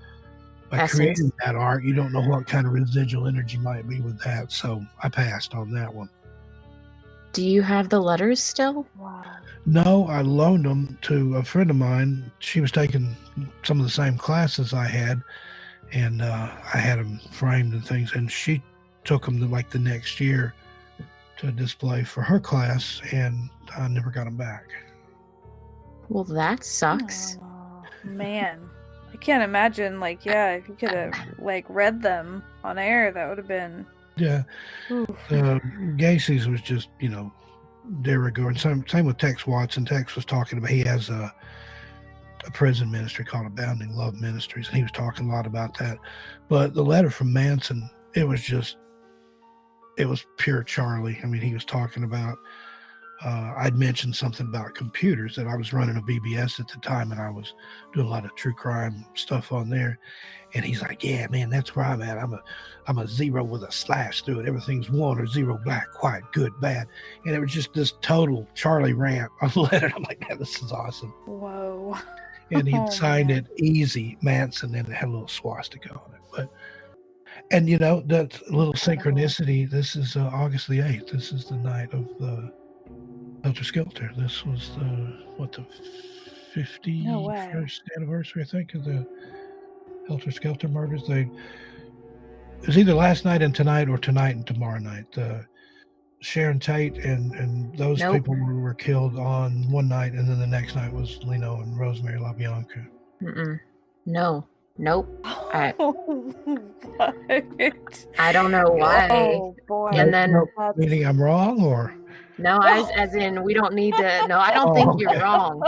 by essence. Creating that art, you don't know what kind of residual energy might be with that. So I passed on that one. Do you have the letters still? Wow. No, I loaned them to a friend of mine. She was taking some of the same classes I had, and I had them framed and things, and she took them to the next year to display for her class, and I never got them back. Well, that sucks. Oh, man. I can't imagine, if you could have, read them on air, that would have been... Yeah. Gacy's was just, de rigueur. And same with Tex Watson. Tex was talking about, he has a prison ministry called Abounding Love Ministries, and he was talking a lot about that. But the letter from Manson, it was pure Charlie. I mean, he was talking about, I'd mentioned something about computers, that I was running a BBS at the time, and I was doing a lot of true crime stuff on there. And he's like, yeah, man, that's where I'm at. I'm a zero with a slash through it. Everything's 1 or 0, black, white, good, bad. And it was just this total Charlie rant on the letter. I'm like, man, this is awesome. Whoa. And he signed it Easy Manson, and it had a little swastika on it. And that little synchronicity, this is August the 8th. This is the night of Helter Skelter. This was the 51st anniversary, I think, of the Helter Skelter murders. It was either last night and tonight, or tonight and tomorrow night. Sharon Tate and those Nope. people were killed on one night, and then the next night was Leno and Rosemary LaBianca. No. Nope. What? I don't know why. Oh boy! And then meaning I'm wrong, or no, as in we don't need to. No, I don't think you're wrong.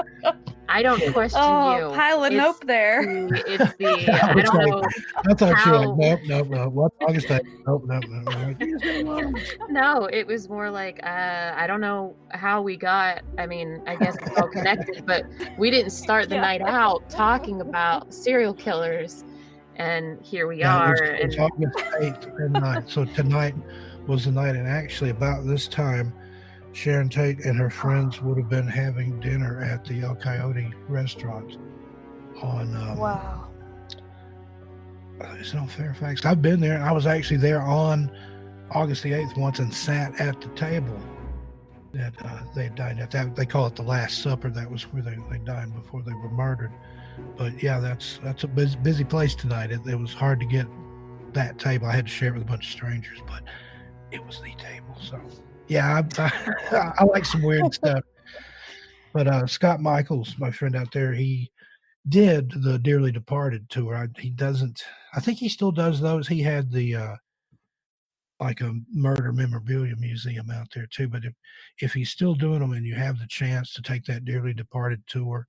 I don't question you. Pile of nope there. It's the I don't know. I thought you were like nope. What August? Nope. No, it was more like I don't know how we got. I mean, I guess it's all connected, but we didn't start the night out talking about serial killers, and here we are. It's August 8th and 9th. So tonight was the night, and actually about this time, Sharon Tate and her friends would have been having dinner at the El Coyote restaurant on wow. It's on Fairfax. I've been there. I was actually there on August the 8th once and sat at the table that they dined at. That they call it the Last Supper. That was where they dined before they were murdered. But yeah, that's a busy place tonight. It was hard to get that table. I had to share it with a bunch of strangers, but it was the table. So yeah, I like some weird stuff. But Scott Michaels, my friend out there, he did the Dearly Departed tour. He doesn't. I think he still does those. He had the like a murder memorabilia museum out there too. But if he's still doing them and you have the chance to take that Dearly Departed tour,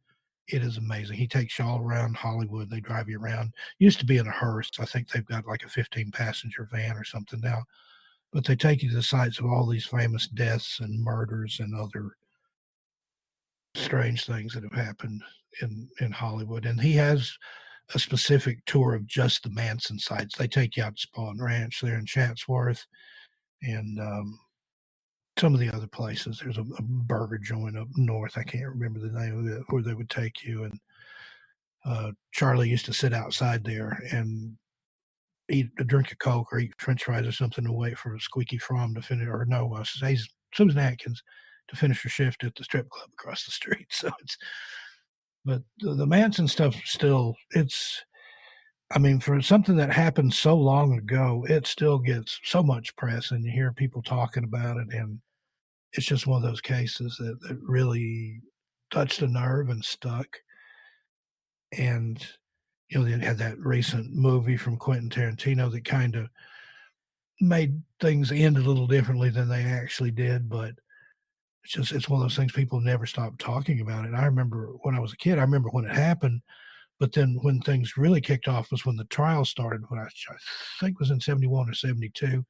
it is amazing. He takes you all around Hollywood. They drive you around. Used to be in a hearse. I think they've got like a 15-passenger van or something now. But they take you to the sites of all these famous deaths and murders and other strange things that have happened in Hollywood. And he has a specific tour of just the Manson sites. They take you out to Spawn Ranch there in Chatsworth and some of the other places. There's a burger joint up north. I can't remember the name of it, where they would take you. And Charlie used to sit outside there and eat a drink of Coke or eat French fries or something and wait for Squeaky Fromm to finish, or no, Susan Atkins to finish her shift at the strip club across the street. So but the Manson stuff still, I mean, for something that happened so long ago, it still gets so much press, and you hear people talking about it, and it's just one of those cases that really touched a nerve and stuck. And they had that recent movie from Quentin Tarantino that kind of made things end a little differently than they actually did, but it's one of those things people never stop talking about it. And I remember when I was a kid, I remember when it happened, but then when things really kicked off was when the trial started, when I think it was in 71 or 72,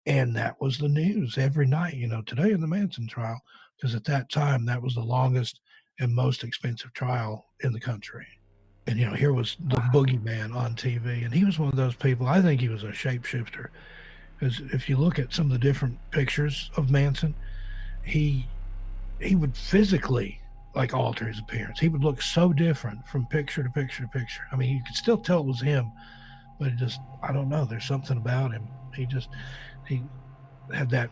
and that was the news every night, today in the Manson trial, because at that time, that was the longest and most expensive trial in the country. And, here was the boogeyman on TV, and he was one of those people, I think he was a shapeshifter, because if you look at some of the different pictures of Manson, he would physically alter his appearance. He would look so different from picture to picture to picture. I mean, you could still tell it was him, but I don't know. There's something about him. He had that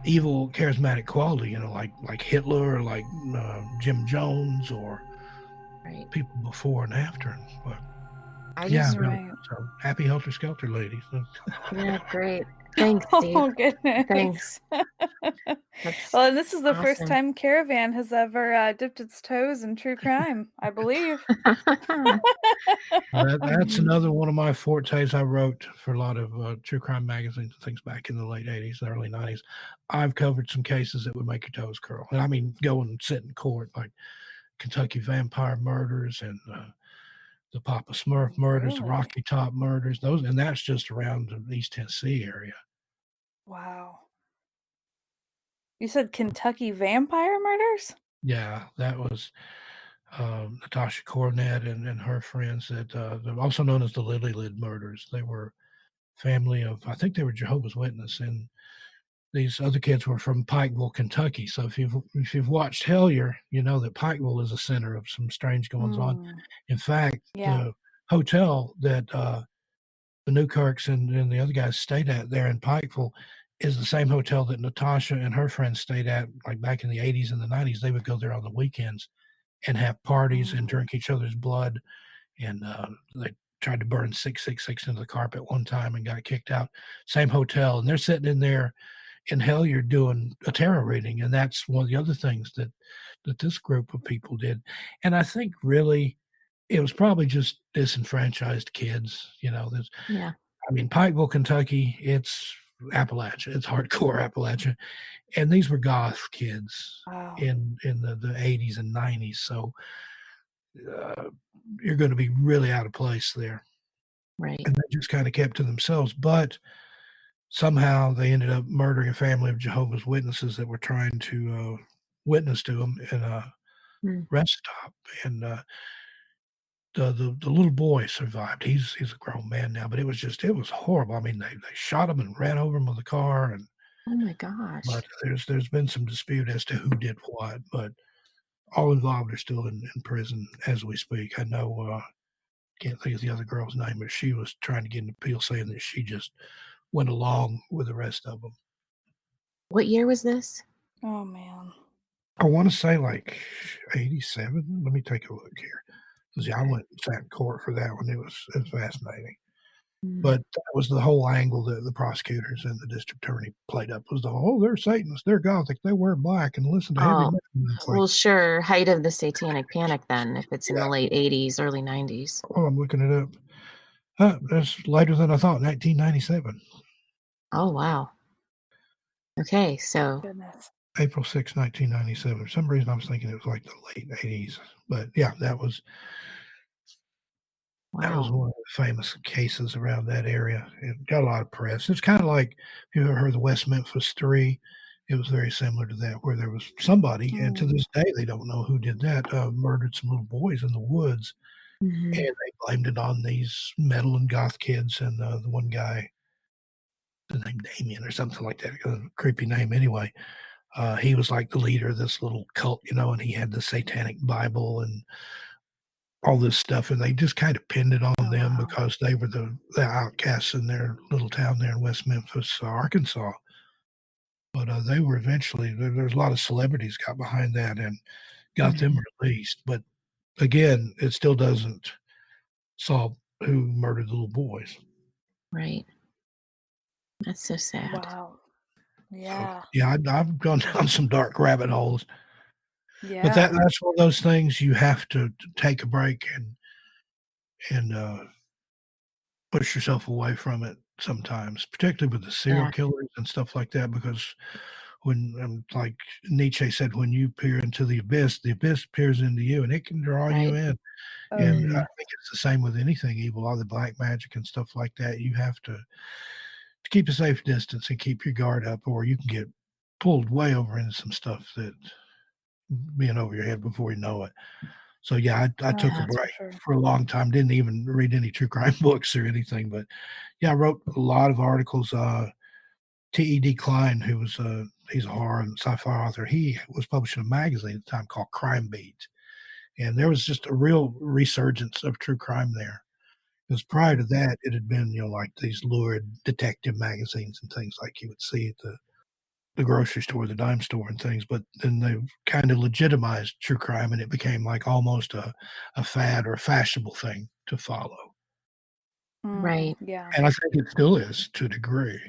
evil, charismatic quality, like Hitler or like Jim Jones or people before and after. But so happy Helter Skelter, ladies. Yeah, great. Thanks, Steve. Oh, goodness. Thanks. Well, and this is the first time Caravan has ever dipped its toes in true crime, I believe. That's another one of my fortes. I wrote for a lot of true crime magazines and things back in the late 80s, early 90s. I've covered some cases that would make your toes curl. And I mean, go and sit in court, like Kentucky Vampire Murders and the Papa Smurf murders, the Rocky Top murders, and that's just around the East Tennessee area. Wow. You said Kentucky Vampire Murders? Yeah, that was Natasha Cornett and her friends that they're also known as the Lily Lid murders. They were family of, I think they were Jehovah's Witness, and these other kids were from Pikeville, Kentucky. So if you've watched Hellier, you know that Pikeville is a center of some strange goings on. In fact, the hotel that the Newkirks and the other guys stayed at there in Pikeville is the same hotel that Natasha and her friends stayed at, like back in the 80s and the 90s. They would go there on the weekends and have parties and drink each other's blood and they tried to burn 666 into the carpet one time and got kicked out. Same hotel, and they're sitting in there in Hilliard doing a tarot reading, and that's one of the other things that this group of people did. And I think really it was probably just disenfranchised kids. Yeah. I mean, Pikeville, Kentucky, it's Appalachia, it's hardcore Appalachia, and these were goth kids Wow. in the 80s and 90s. So you're going to be really out of place there. Right. And they just kind of kept to themselves. But somehow they ended up murdering a family of Jehovah's Witnesses that were trying to witness to them in a Mm. rest stop. And the little boy survived. He's a grown man now, but it was horrible. I mean, they shot him and ran over him with a car. And Oh my gosh. but there's been some dispute as to who did what. But all involved are still in prison as we speak. I know. Can't think of the other girl's name, but she was trying to get an appeal, saying that she just went along with the rest of them. What year was this? Oh, man. I want to say like 87. Let me take a look here. Because I went and sat in court for that one. It was fascinating. Mm. But that was the whole angle that the prosecutors and the district attorney played up, was the whole, they're Satanists, they're Gothic, they wear black and listen to heavy metal. It's like, Well, sure. Height of the satanic panic then, if it's in the late 80s, early 90s. oh, I'm looking it up. That's later than I thought, 1997. Oh, wow. Okay, so Goodness. April 6, 1997. For some reason, I was thinking it was like the late 80s. But yeah, that was one wow. of the famous cases around that area. It got a lot of press. It's kind of like, if you ever heard the West Memphis Three, it was very similar to that, where there was somebody, and to this day, they don't know who did that, murdered some little boys in the woods, Mhm. and they blamed it on these metal and goth kids, and the one guy, the name Damien or something like that, a creepy name anyway. He was like the leader of this little cult, and he had the satanic Bible and all this stuff, and they just kind of pinned it on them Wow. because they were the outcasts in their little town there in West Memphis, Arkansas. But they were eventually there's a lot of celebrities got behind that and got them released. But again, it still doesn't solve who murdered the little boys. Right. That's so sad. Wow. So, Yeah. yeah, I've gone down some dark rabbit holes. But Yeah. that's one of those things you have to take a break and push yourself away from it sometimes, particularly with the serial Yeah. killers and stuff like that, because when, like Nietzsche said, when you peer into the abyss peers into you, and it can draw you Right. in. Oh, And I yeah. think it's the same with anything evil, all the black magic and stuff like that. You have to keep a safe distance and keep your guard up, or you can get pulled way over into some stuff that being over your head before you know it. So yeah, I Oh, took a that's for break sure. for a long time. Didn't even read any true crime books or anything, but yeah, I wrote a lot of articles. T.E.D. Klein, who was he's a horror and sci-fi author, he was publishing a magazine at the time called Crime Beat, and there was just a real resurgence of true crime there. Because prior to that, it had been like these lurid detective magazines and things like you would see at the grocery store, the dime store, and things. But then they kind of legitimized true crime, and it became like almost a fad or a fashionable thing to follow. Right. Yeah. And I think it still is to a degree.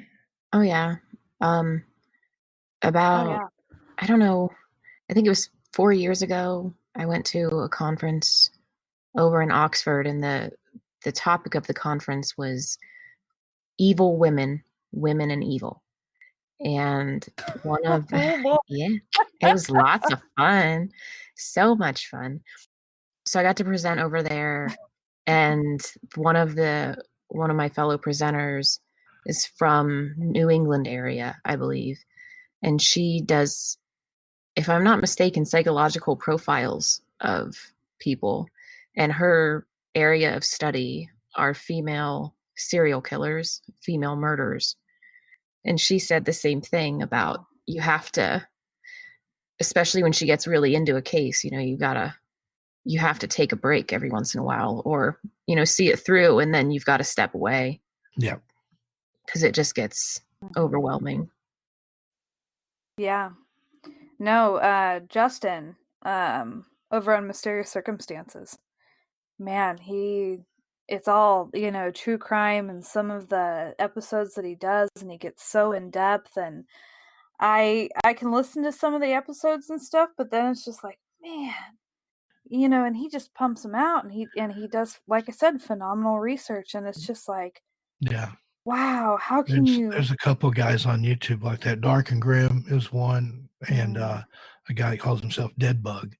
Oh, yeah. Oh, About, yeah. I don't know, I think it was 4 years ago, I went to a conference over in Oxford, and the topic of the conference was evil women, women and evil. And one of Oh, boy. yeah, it was lots of fun, so much fun. So I got to present over there, and one of my fellow presenters is from New England area, I believe, and she does, if I'm not mistaken, psychological profiles of people, and her area of study are female serial killers, female murderers. And she said the same thing about you have to, especially when she gets really into a case, you have to take a break every once in a while, or, see it through, and then you've got to step away Yeah. because it just gets overwhelming. Yeah. No, Justin, over on Mysterious Circumstances. man, it's all, true crime and some of the episodes that he does, and he gets so in depth, and I can listen to some of the episodes and stuff, but then it's just like, man, and he just pumps them out, and he does, like I said, phenomenal research, and it's just like, Yeah. wow, how can you? There's a couple guys on YouTube like that. Dark and Grim is one, and a guy that calls himself Deadbug.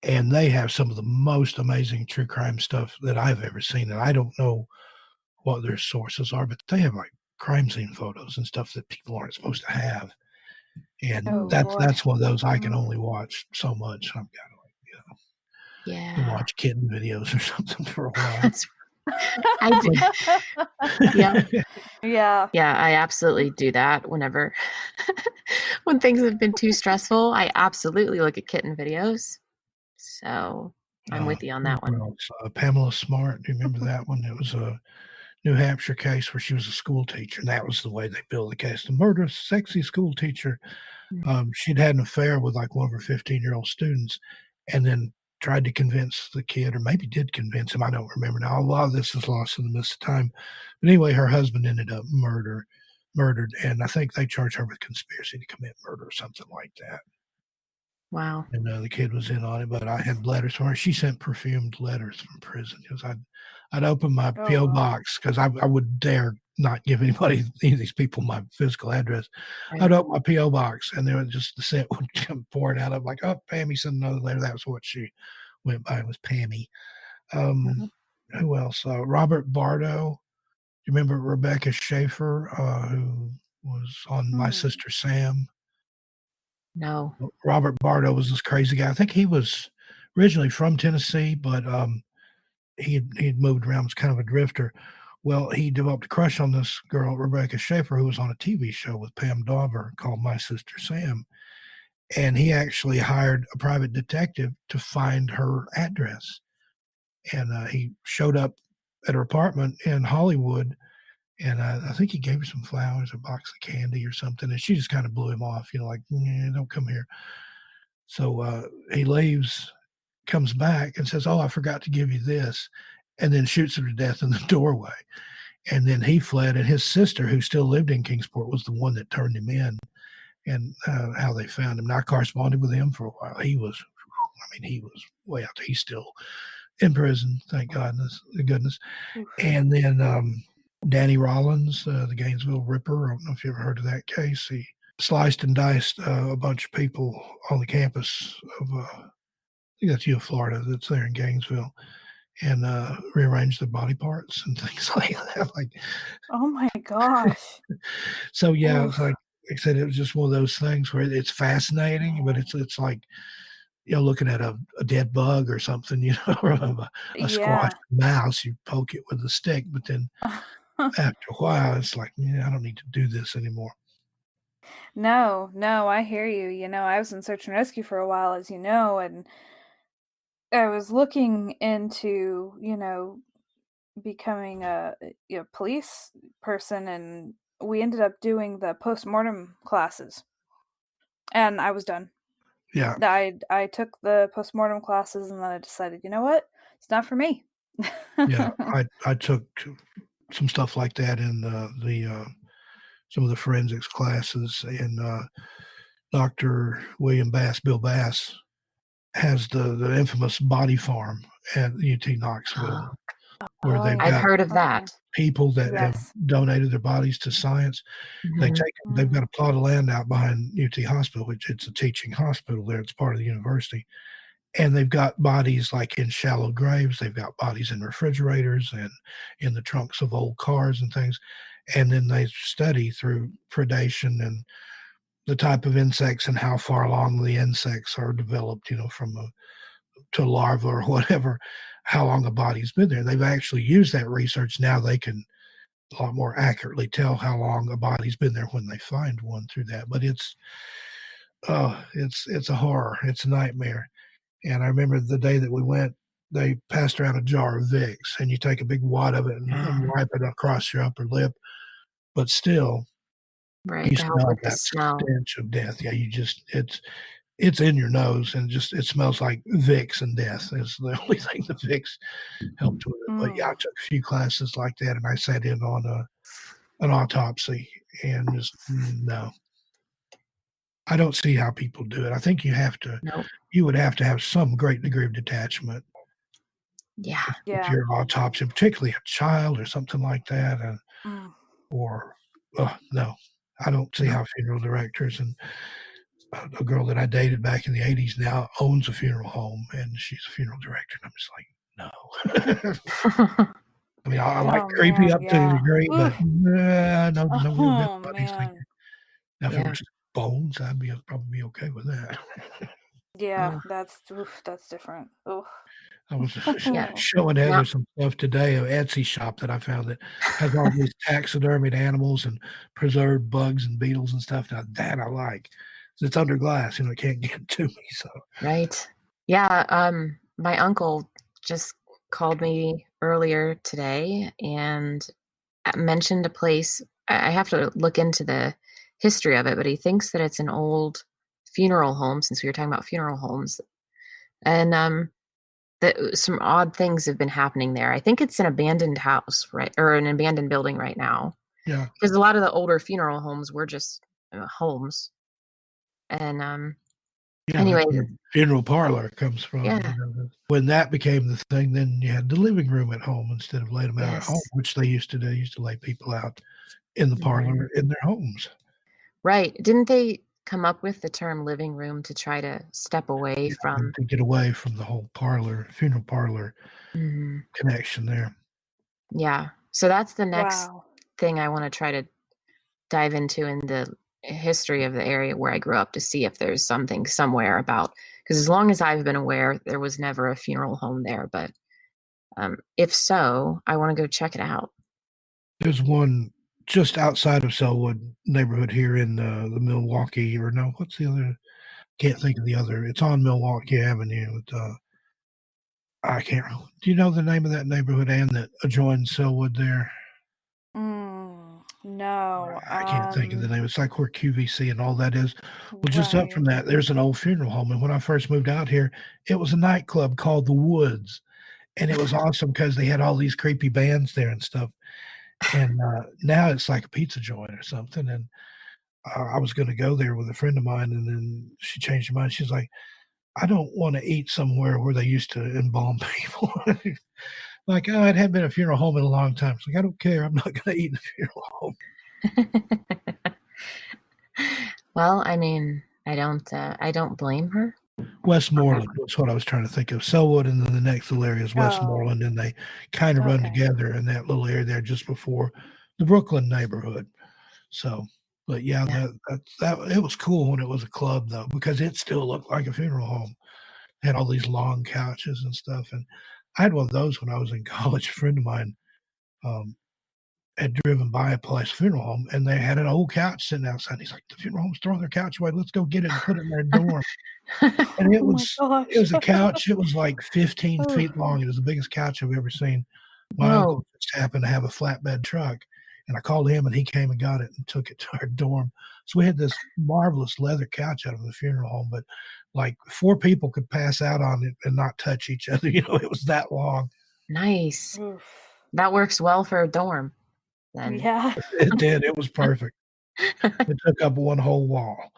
And they have some of the most amazing true crime stuff that I've ever seen. And I don't know what their sources are, but they have like crime scene photos and stuff that people aren't supposed to have. And Oh boy, that's one of those I can only watch so much. I've got to Yeah. watch kitten videos or something for a while. That's I do. Yeah. yeah. Yeah, I absolutely do that whenever when things have been too stressful. I absolutely look at kitten videos. So I'm with you on that one. Pamela Smart, do you remember that one? It was a New Hampshire case where she was a school teacher, and that was the way they built the case. The murderous, sexy school teacher. She'd had an affair with like one of her 15-year-old students, and then tried to convince the kid, or maybe did convince him. I don't remember now. A lot of this is lost in the mist of time. But anyway, her husband ended up murdered, and I think they charged her with conspiracy to commit murder or something like that. Wow. And the kid was in on it, but I had letters from her. She sent perfumed letters from prison because I'd open my P.O. box because I would dare not give any of these people my physical address. Right. I'd open my P.O. box and there was just the scent would come pouring out of like, oh, Pammy sent another letter. That was what she went by. It was Pammy. Who else? Robert Bardo. You remember Rebecca Schaefer, who was on My Sister Sam? No. Robert Bardo was this crazy guy. I think he was originally from Tennessee, but he'd moved around, was kind of a drifter. Well, he developed a crush on this girl, Rebecca Schaefer, who was on a TV show with Pam Dauber called My Sister Sam. And he actually hired a private detective to find her address. And he showed up at her apartment in Hollywood, and I think he gave her some flowers, a box of candy or something, and she just kind of blew him off, like, don't come here. So he leaves, comes back and says, oh, I forgot to give you this, and then shoots her to death in the doorway. And then he fled, and his sister, who still lived in Kingsport, was the one that turned him in, and how they found him. And I corresponded with him for a while. He was way out there. He's still in prison, thank goodness. And then Danny Rollins, the Gainesville Ripper. I don't know if you ever heard of that case. He sliced and diced a bunch of people on the campus of, I think that's U of Florida, that's there in Gainesville, and rearranged their body parts and things like that. Oh my gosh. So yeah, it's like I said, it was just one of those things where it's fascinating, but it's like, looking at a dead bug or something, or a squashed mouse, you poke it with a stick, but then after a while, it's like, I don't need to do this anymore. No, I hear you. I was in search and rescue for a while, as you know, and I was looking into, becoming a police person, and we ended up doing the postmortem classes, and I was done. Yeah. I took the postmortem classes, and then I decided, you know what? It's not for me. Yeah, I took some stuff like that in the some of the forensics classes, and Dr. Bill Bass, has the infamous body farm at UT Knoxville, where they've I've got heard of that. people that have donated their bodies to science. They've got a plot of land out behind UT Hospital, which it's a teaching hospital there. It's part of the university. And they've got bodies like in shallow graves. They've got bodies in refrigerators and in the trunks of old cars and things. And then they study through predation and the type of insects and how far along the insects are developed, from to larva or whatever, how long the body's been there. They've actually used that research. Now they can a lot more accurately tell how long a body's been there when they find one through that. But it's a horror. It's a nightmare. And I remember the day that we went, they passed around a jar of Vicks, and you take a big wad of it and wipe it across your upper lip. But still, right, you to help smell with the that smell. stench of death. Yeah, it's in your nose, and it smells like Vicks and death. Is the only thing the Vicks helped with it. But yeah, I took a few classes like that, and I sat in on an autopsy, and just no. I don't see how people do it. I think you Nope. would have to have some great degree of detachment Yeah. if you're autopsying, particularly a child or something like that, or no, I don't see how funeral directors and a girl that I dated back in the '80s now owns a funeral home, and she's a funeral director, and I'm just like, no. I mean, I like creepy man, up to a degree, but no real dead Oh bodies. Thank you. man. Now, if it Yeah. was just bones, I'd probably be okay with that. Yeah, Oh, that's different. Oh. I was yeah. showing Now, Heather some stuff today, an Etsy shop that I found that has all these taxidermied animals and preserved bugs and beetles and stuff. Now that I like. It's under glass, it can't get to me. So right. Yeah. My uncle just called me earlier today and mentioned a place. I have to look into the history of it, but he thinks that it's an old funeral home, since we were talking about funeral homes. And that some odd things have been happening there. I think it's an abandoned house, right? Or an abandoned building right now. yeah. Because a lot of the older funeral homes were just homes. And Yeah, anyway, that's where funeral parlor comes from. yeah. When that became the thing, then you had the living room at home instead of laying them out at home, Yes. which they used to do. They used to lay people out in the Mhm. parlor in their homes. Right. Didn't they come up with the term living room to try to step away Yeah, from? to get away from the whole funeral parlor Mhm. connection there. Yeah. So that's the next Wow. thing I want to try to dive into in the history of the area where I grew up, to see if there's something somewhere about, because as long as I've been aware, there was never a funeral home there. But if so, I want to go check it out. There's one just outside of Selwood neighborhood here in the Milwaukee, or no, what's the other? Can't think of the other. It's on Milwaukee Avenue. I can't. Do you know the name of that neighborhood, Ann, that adjoins Selwood there? No. I can't think of the name. It's like where QVC and all that is. Well, just up Right. from that, there's an old funeral home. And when I first moved out here, it was a nightclub called The Woods. And it was awesome because they had all these creepy bands there and stuff. And now it's like a pizza joint or something. And I was going to go there with a friend of mine, and then she changed her mind. She's like, I don't want to eat somewhere where they used to embalm people. Like, oh, it had been a funeral home in a long time. It's like, I don't care. I'm not going to eat in a funeral home. Well, I mean, I don't blame her. Westmoreland was what I was trying to think of. Selwood, and then the next little area is Oh. Westmoreland, and they kind of run Okay. together in that little area there just before the Brooklyn neighborhood. So, but yeah, Yeah. that it was cool when it was a club though, because it still looked like a funeral home. Had all these long couches and stuff, and I had one of those when I was in college. A friend of mine had driven by a place funeral home, and they had an old couch sitting outside. He's like, "The funeral home's throwing their couch away. Let's go get it and put it in their dorm." And Oh my it gosh. was a couch. It was like 15 Oh. feet long. It was the biggest couch I've ever seen. My Whoa. uncle just happened to have a flatbed truck, and I called him, and he came and got it and took it to our dorm. So we had this marvelous leather couch out of the funeral home, but like 4 people could pass out on it and not touch each other. It was that long. Nice. Oof. That works well for a dorm then. Yeah. It did. It was perfect. It took up one whole wall.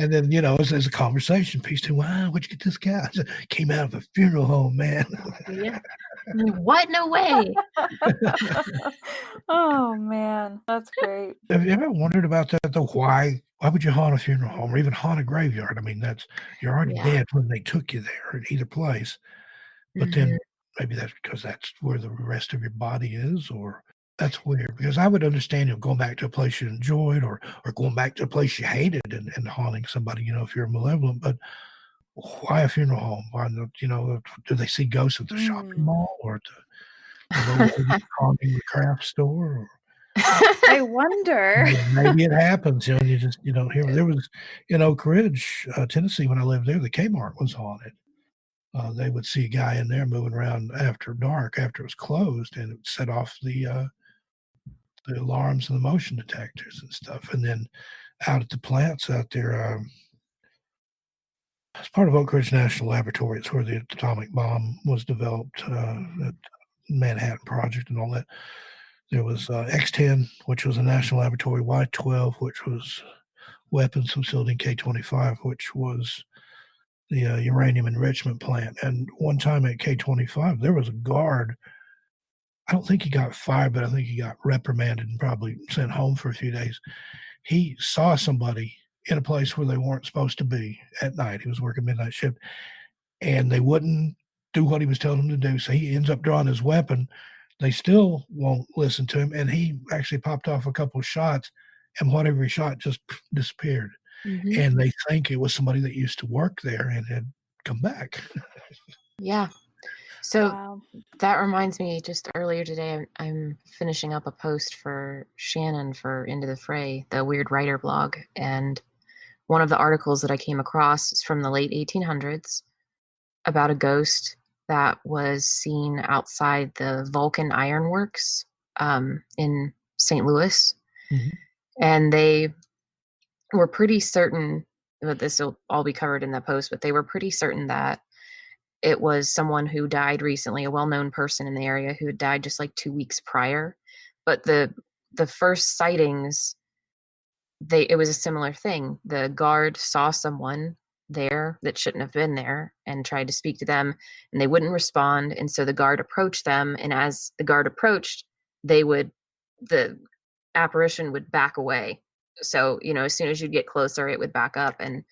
And then, as a conversation piece too, wow, where'd you get this couch? Came out of a funeral home, man. Yeah. What? No way. Oh man, that's great. Have you ever wondered about that though? Why would you haunt a funeral home or even haunt a graveyard? I mean, you're already Yeah. dead when they took you there at either place. But Mhm. then maybe that's because that's where the rest of your body is, or that's weird. Because I would understand going back to a place you enjoyed, or going back to a place you hated and haunting somebody, if you're malevolent. But why a funeral home? Why not, do they see ghosts at the shopping mall or at the little lady haunting the craft store? I wonder. Maybe it happens, you don't hear. There was in Oak Ridge, Tennessee, when I lived there, the Kmart was haunted. They would see a guy in there moving around after dark, after it was closed, and it would set off the alarms and the motion detectors and stuff. And then out at the plants out there, It's part of Oak Ridge National Laboratory. It's where the atomic bomb was developed, at Manhattan Project and all that. There was X-10, which was a national laboratory, Y-12, which was weapons facility, K-25, which was the uranium enrichment plant. And one time at K-25, there was a guard. I don't think he got fired, but I think he got reprimanded and probably sent home for a few days. He saw somebody in a place where they weren't supposed to be at night. He was working midnight shift, and they wouldn't do what he was telling them to do. So he ends up drawing his weapon. They still won't listen to him, and he actually popped off a couple of shots, and whatever he shot just disappeared. Mm-hmm. And they think it was somebody that used to work there and had come back. Yeah. So Wow. that reminds me, just earlier today, I'm finishing up a post for Shannon for Into the Fray, the Weird Writer blog. And one of the articles that I came across is from the late 1800s about a ghost that was seen outside the Vulcan Iron Works in St. Louis. Mhm. And they were pretty certain, but this will all be covered in that post, but they were pretty certain that it was someone who died recently, a well-known person in the area who had died just like 2 weeks prior. But the first sightings, it was a similar thing. The guard saw someone there that shouldn't have been there and tried to speak to them, and they wouldn't respond. And so the guard approached them, and as the guard approached, the apparition would back away. So, as soon as you'd get closer, it would back up. And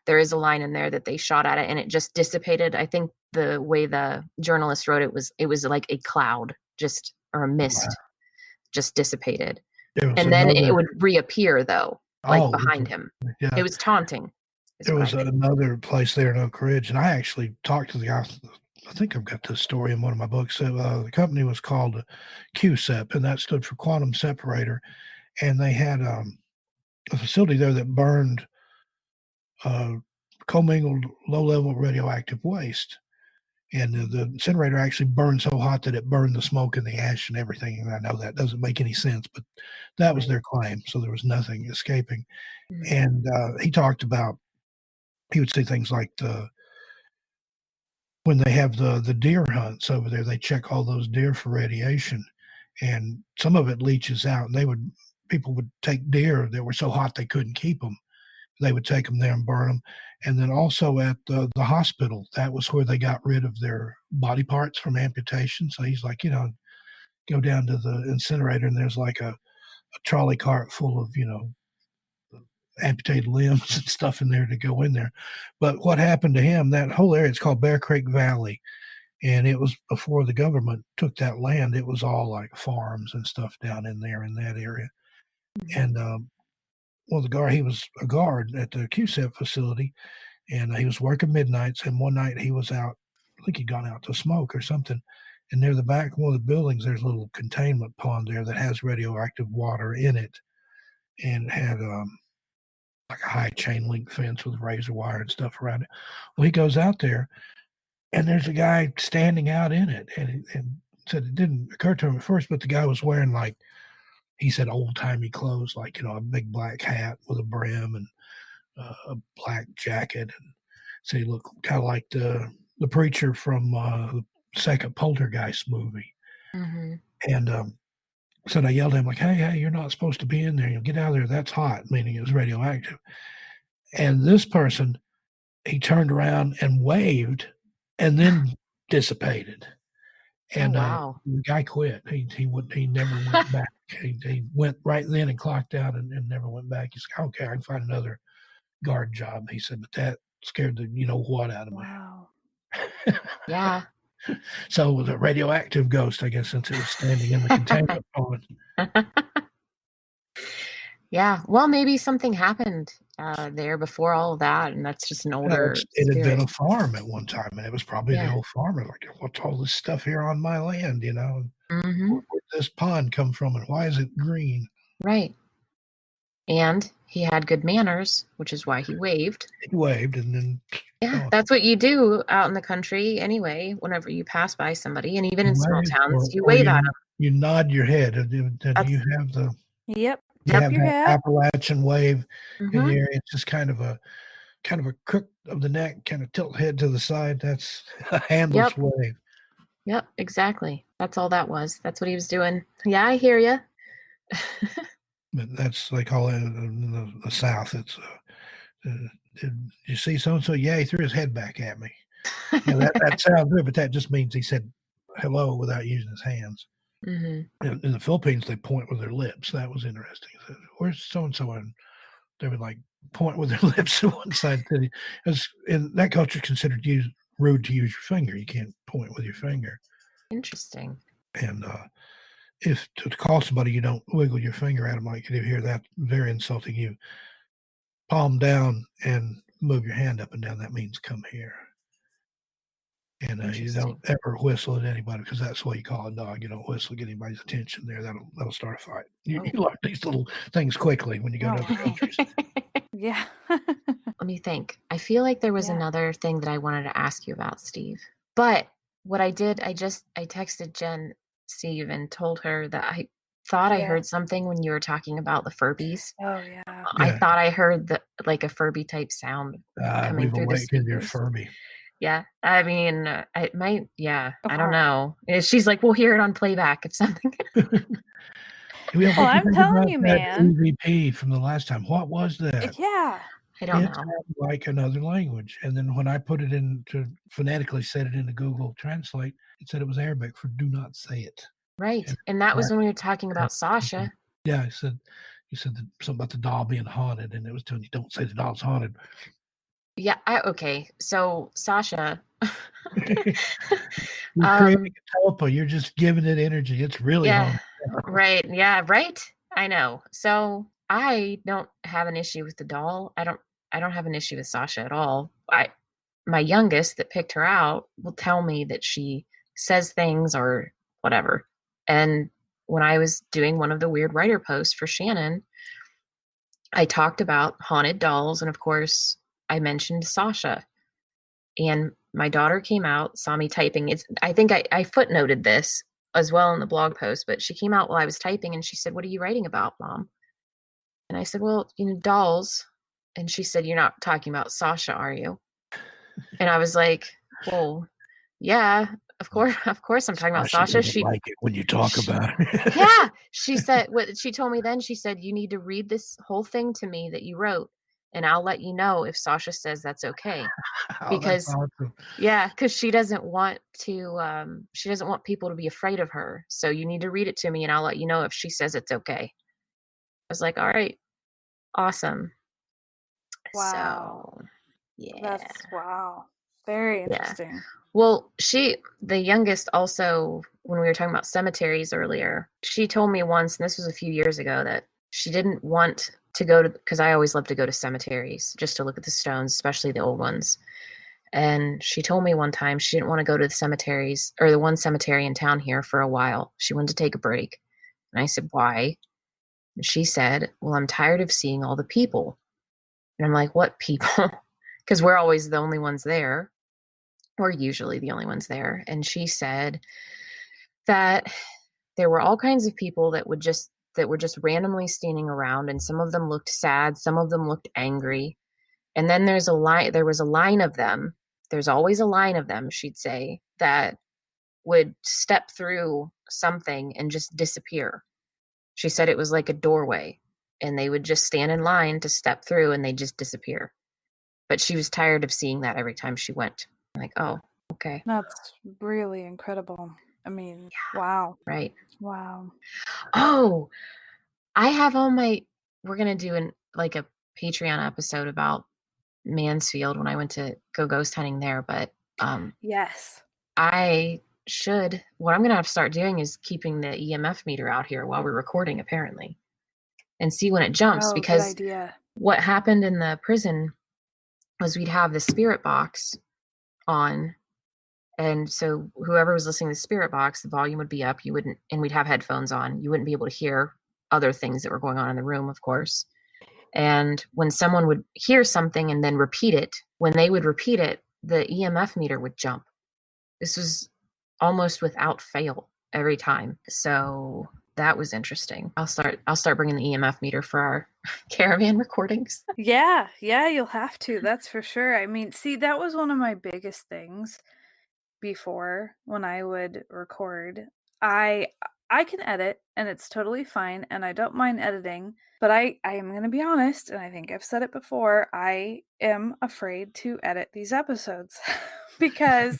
there is a line in there that they shot at it and it just dissipated. I think the way the journalist wrote it was like a cloud or a mist just dissipated. And then it would reappear though, like behind him. Yeah. It was taunting. There was another place there in Oak Ridge, and I actually talked to the guy. I think I've got this story in one of my books. The company was called QSEP, and that stood for Quantum Separator. And they had a facility there that burned commingled low-level radioactive waste. And the incinerator actually burned so hot that it burned the smoke and the ash and everything. And I know that doesn't make any sense, but that was their claim. So there was nothing escaping. Mm-hmm. And he talked about, he would say things like when they have the deer hunts over there, they check all those deer for radiation, and some of it leaches out. And people would take deer that were so hot they couldn't keep them. They would take them there and burn them. And then also at the hospital, that was where they got rid of their body parts from amputation. So he's like, go down to the incinerator and there's like a trolley cart full of, amputated limbs and stuff in there to go in there. But what happened to him, that whole area, it's called Bear Creek Valley. And it was before the government took that land, it was all like farms and stuff down in there in that area. And the guard, he was a guard at the QSEP facility, and he was working midnights. And one night he was out, I think he'd gone out to smoke or something. And near the back of one of the buildings, there's a little containment pond there that has radioactive water in it. And it had like a high chain link fence with razor wire and stuff around it. Well, he goes out there, and there's a guy standing out in it. And said it didn't occur to him at first, but the guy was wearing, like, he said, old-timey clothes, like, a big black hat with a brim and a black jacket. And so he looked kind of like the preacher from the second Poltergeist movie. Mm-hmm. And so they yelled at him, like, hey, you're not supposed to be in there. Get out of there. That's hot, meaning it was radioactive. And this person, he turned around and waved and then dissipated. And the guy quit. He never went back. He went right then and clocked out and never went back. He said, okay, I can find another guard job. He said, but that scared the what out of me. Wow. Yeah. So it was a radioactive ghost, I guess, since it was standing in the containment pond. Yeah. Well, maybe something happened there before all of that, and that's just an older it had been a farm at one time, and it was probably the old farmer, like, what's all this stuff here on my land, Mm-hmm. Where did this pond come from, and why is it green? Right. And he had good manners, which is why he waved. He waved, and then... Yeah, that's what you do out in the country anyway, whenever you pass by somebody, and even in small towns, you wave at them. You nod your head, and you have the... Yep. You have that Appalachian wave in the area. It's just kind of kind of a crook of the neck, kind of tilt head to the side. That's a handle sway. Yep, exactly. That's all that was. That's what he was doing. Yeah, I hear you. But that's, they call it in the South. It's, did you see so-and-so? Yeah, he threw his head back at me. That sounds good, but that just means he said hello without using his hands. Mm-hmm. In the Philippines, they point with their lips. That was interesting. Said, where's so-and-so? And they would like point with their lips to one side. Because in that culture, considered rude to use your finger. You can't point with your finger. Interesting. And if to call somebody, you don't wiggle your finger at them like you do here. That's very insulting. You palm down and move your hand up and down. That means come here. And you don't ever whistle at anybody, because that's what you call a dog. You don't whistle, get anybody's attention there. That'll start a fight. You learn these little things quickly when you go to other countries. Yeah. Let me think. I feel like there was another thing that I wanted to ask you about, Steve. But what I did, I texted Jen, Steve, and told her that I thought I heard something when you were talking about the Furbies. Oh, yeah. I thought I heard like a Furby type sound coming through the speakers. Your Furby. Yeah, I mean, it might. Yeah, I don't know. She's like, we'll hear it on playback if something. Well, I'm telling you, man. EVP from the last time. What was that? Yeah, I don't know. It sounded like another language. And then when I put it in to phonetically set it into Google Translate, it said it was Arabic for "do not say it." Right, and that was when we were talking about Sasha. Yeah, you said something about the doll being haunted, and it was telling you don't say the doll's haunted. Yeah, okay. So Sasha, you're creating a teleport. You're just giving it energy. It's really haunted. Right. Yeah, right. I know. So I don't have an issue with the doll. I don't have an issue with Sasha at all. My youngest that picked her out will tell me that she says things or whatever. And when I was doing one of the weird writer posts for Shannon, I talked about haunted dolls, and of course I mentioned Sasha. And my daughter came out, saw me typing. I think I footnoted this as well in the blog post, but she came out while I was typing and she said, "What are you writing about, Mom?" And I said, "Well, dolls." And she said, "You're not talking about Sasha, are you?" And I was like, "Well, yeah, of course I'm talking about Sasha." She like it when you talk about it. Yeah. She said, what she told me then, she said, "You need to read this whole thing to me that you wrote, and I'll let you know if Sasha says that's okay." Because awesome. because she doesn't want people to be afraid of her. So you need to read it to me and I'll let you know if she says it's okay. I was like, all right, awesome. Wow. So yeah. Wow. Very interesting. Yeah. Well, the youngest also, when we were talking about cemeteries earlier, she told me once, and this was a few years ago, that she didn't want to go to, because I always love to go to cemeteries just to look at the stones, especially the old ones. And she told me one time she didn't want to go to the cemeteries, or the one cemetery in town here, for a while. She wanted to take a break. And I said, "Why?" And she said, "Well, I'm tired of seeing all the people." And I'm like, "What people?" Because we're always the only ones there. We're usually the only ones there. And she said that there were all kinds of people that were just randomly standing around, and some of them looked sad, some of them looked angry. And then there was a line of them. There's always a line of them, she'd say, that would step through something and just disappear. She said it was like a doorway, and they would just stand in line to step through and they just disappear. But she was tired of seeing that every time she went. I'm like, oh, okay. That's really incredible. I mean, wow. Right. Wow. Oh, I have we're going to do a Patreon episode about Mansfield when I went to go ghost hunting there. But yes, what I'm going to have to start doing is keeping the EMF meter out here while we're recording, apparently, and see when it jumps. Because good idea. What happened in the prison was we'd have the spirit box on, and so whoever was listening to the spirit box, the volume would be up. And we'd have headphones on. You wouldn't be able to hear other things that were going on in the room, of course. And when someone would hear something and then repeat it, when they would repeat it, the EMF meter would jump. This was almost without fail every time. So that was interesting. I'll start bringing the EMF meter for our Caravan recordings. Yeah, you'll have to. That's for sure. I mean, see, that was one of my biggest things before when I would record. I can edit and it's totally fine and I don't mind editing, but I am going to be honest, and I think I've said it before, I am afraid to edit these episodes because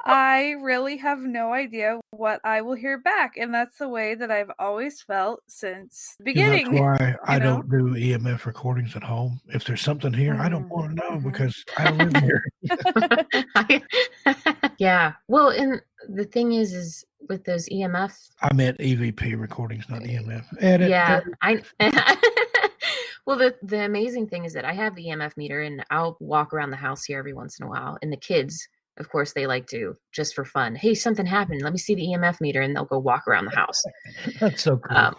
I really have no idea what I will hear back, and that's the way that I've always felt since the beginning. That's why I don't do EMF recordings at home. If there's something here, I don't want to know because I don't live here. Yeah. Well, and the thing is with those EMF. I meant EVP recordings, not EMF. Edit. Yeah. Well, the amazing thing is that I have the EMF meter and I'll walk around the house here every once in a while. And the kids, of course, they like to, just for fun. Hey, something happened. Let me see the EMF meter. And they'll go walk around the house. That's so cool.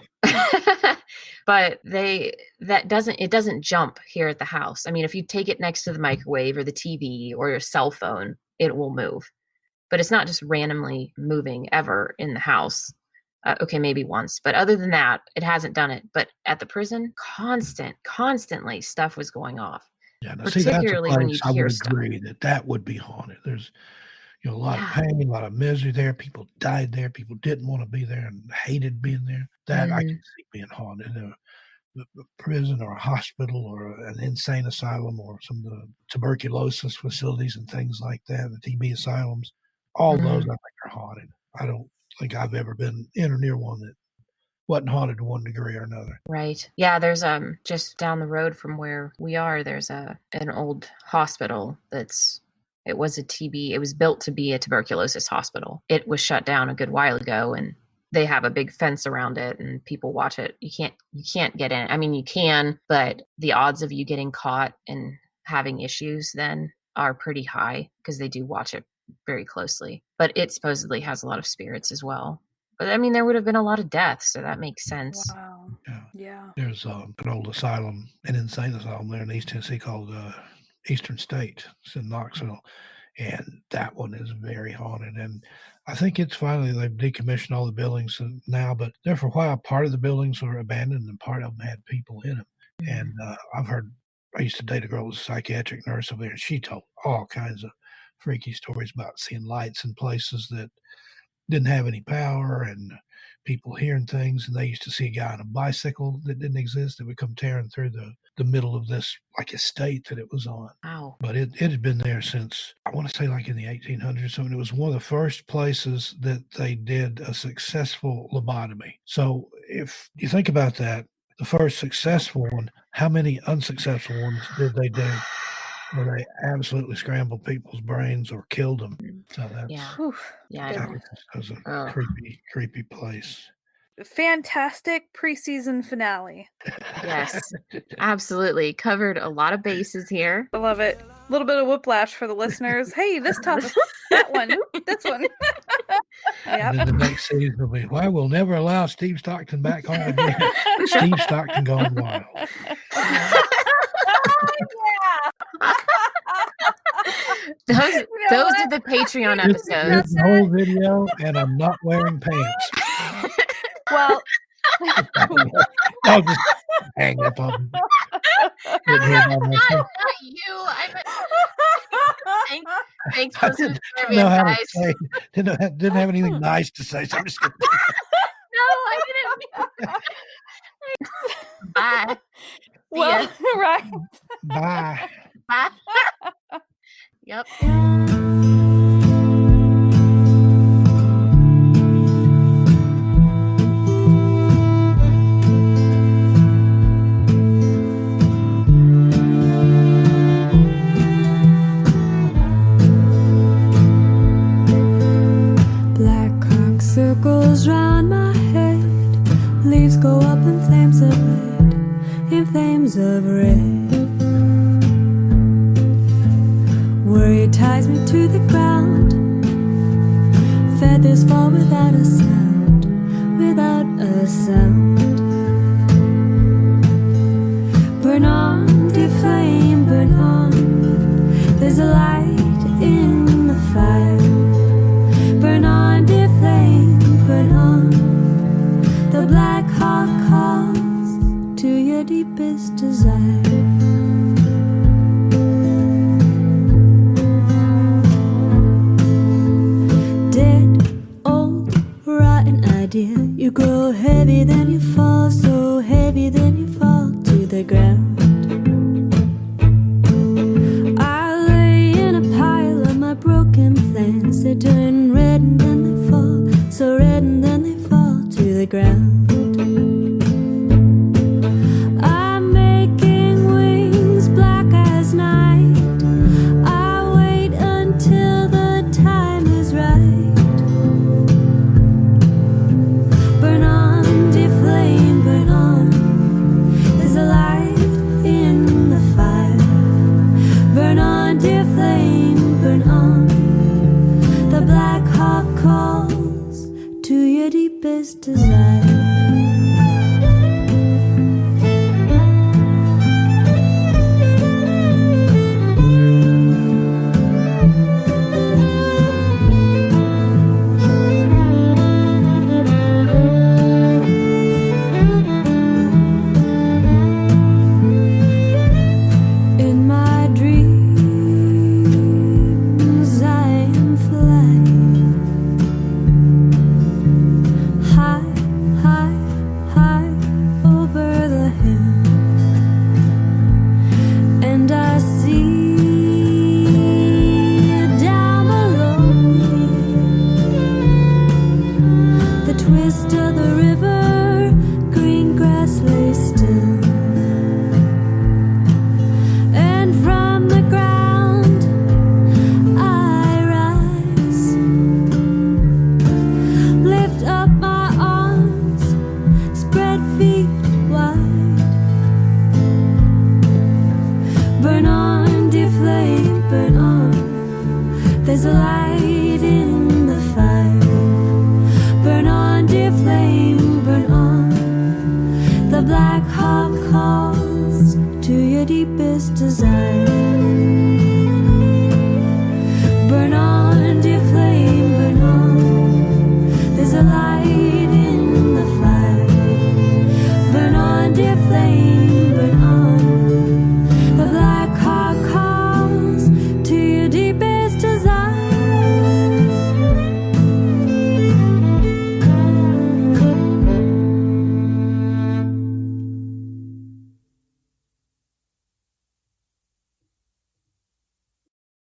But it doesn't jump here at the house. I mean, if you take it next to the microwave or the TV or your cell phone, it will move. But it's not just randomly moving ever in the house. Okay, maybe once. But other than that, it hasn't done it. But at the prison, constantly stuff was going off. Yeah, now, particularly when you hear stuff. I would agree that would be haunted. There's a lot of pain, a lot of misery there. People died there. People didn't want to be there and hated being there. That I can see being haunted. A prison or a hospital or an insane asylum or some of the tuberculosis facilities and things like that, the TB asylums, all those I think are haunted. I don't think I've ever been in or near one that wasn't haunted to one degree or another. Right. Yeah, there's just down the road from where we are, there's an old hospital it was built to be a tuberculosis hospital. It was shut down a good while ago and they have a big fence around it and people watch it. You can't get in. I mean, you can, but the odds of you getting caught and having issues then are pretty high because they do watch it very closely. But it supposedly has a lot of spirits as well. But I mean, there would have been a lot of deaths, so that makes sense. Wow. Yeah. There's an old asylum, an insane asylum there in East Tennessee called Eastern State. It's in Knoxville. And that one is very haunted. And I think it's finally, they've decommissioned all the buildings now, but there for a while, part of the buildings were abandoned and part of them had people in them. And I've heard, I used to date a girl who was a psychiatric nurse over there, and she told all kinds of freaky stories about seeing lights in places that didn't have any power and people hearing things. And they used to see a guy on a bicycle that didn't exist that would come tearing through the middle of this like estate that it was on. Wow. But it had been there since, I want to say like in the 1800s or something. It was one of the first places that they did a successful lobotomy. So if you think about that, the first successful one, how many unsuccessful ones did they do where they absolutely scrambled people's brains or killed them? So that's that was a creepy place. Fantastic preseason finale. Yes, absolutely. Covered a lot of bases here. I love it. A little bit of whiplash for the listeners. Hey, this topic, that one, this one. And then the next season will be, why we'll never allow Steve Stockton back home again. Steve Stockton gone wild. Those are the Patreon episodes. The whole video, and I'm not wearing pants. Well, I'll just hang up on. Not you. Thanks for subscribing, guys. Didn't have anything nice to say. So I'm just gonna... No, I didn't. Bye. Well, right. Bye. Bye. Yep. Circles round my head, leaves go up in flames of red. Worry ties me to the ground, feathers fall without a sound, Burn on, dear flame, burn on, there's a light in the fire. Burn on, dear flame, burn on, the dear. You grow heavy, then you fall, so heavy, then you fall to the ground. I lay in a pile of my broken plans. They turn red and then they fall, so red and then they fall to the ground. I'm making wings black as night. I wait until the time is right. Burn on, dear flame, burn on. There's a light in the fire. Burn on, dear flame, burn on. The Black Hawk calls to your deepest desire. In my dreams, I am flying high, high, high over the hill, and I see down below me the twist of the river, green grass lay still. And from the ground I rise, lift up my arms, spread feet wide. Burn on, dear flame, burn on. There's a light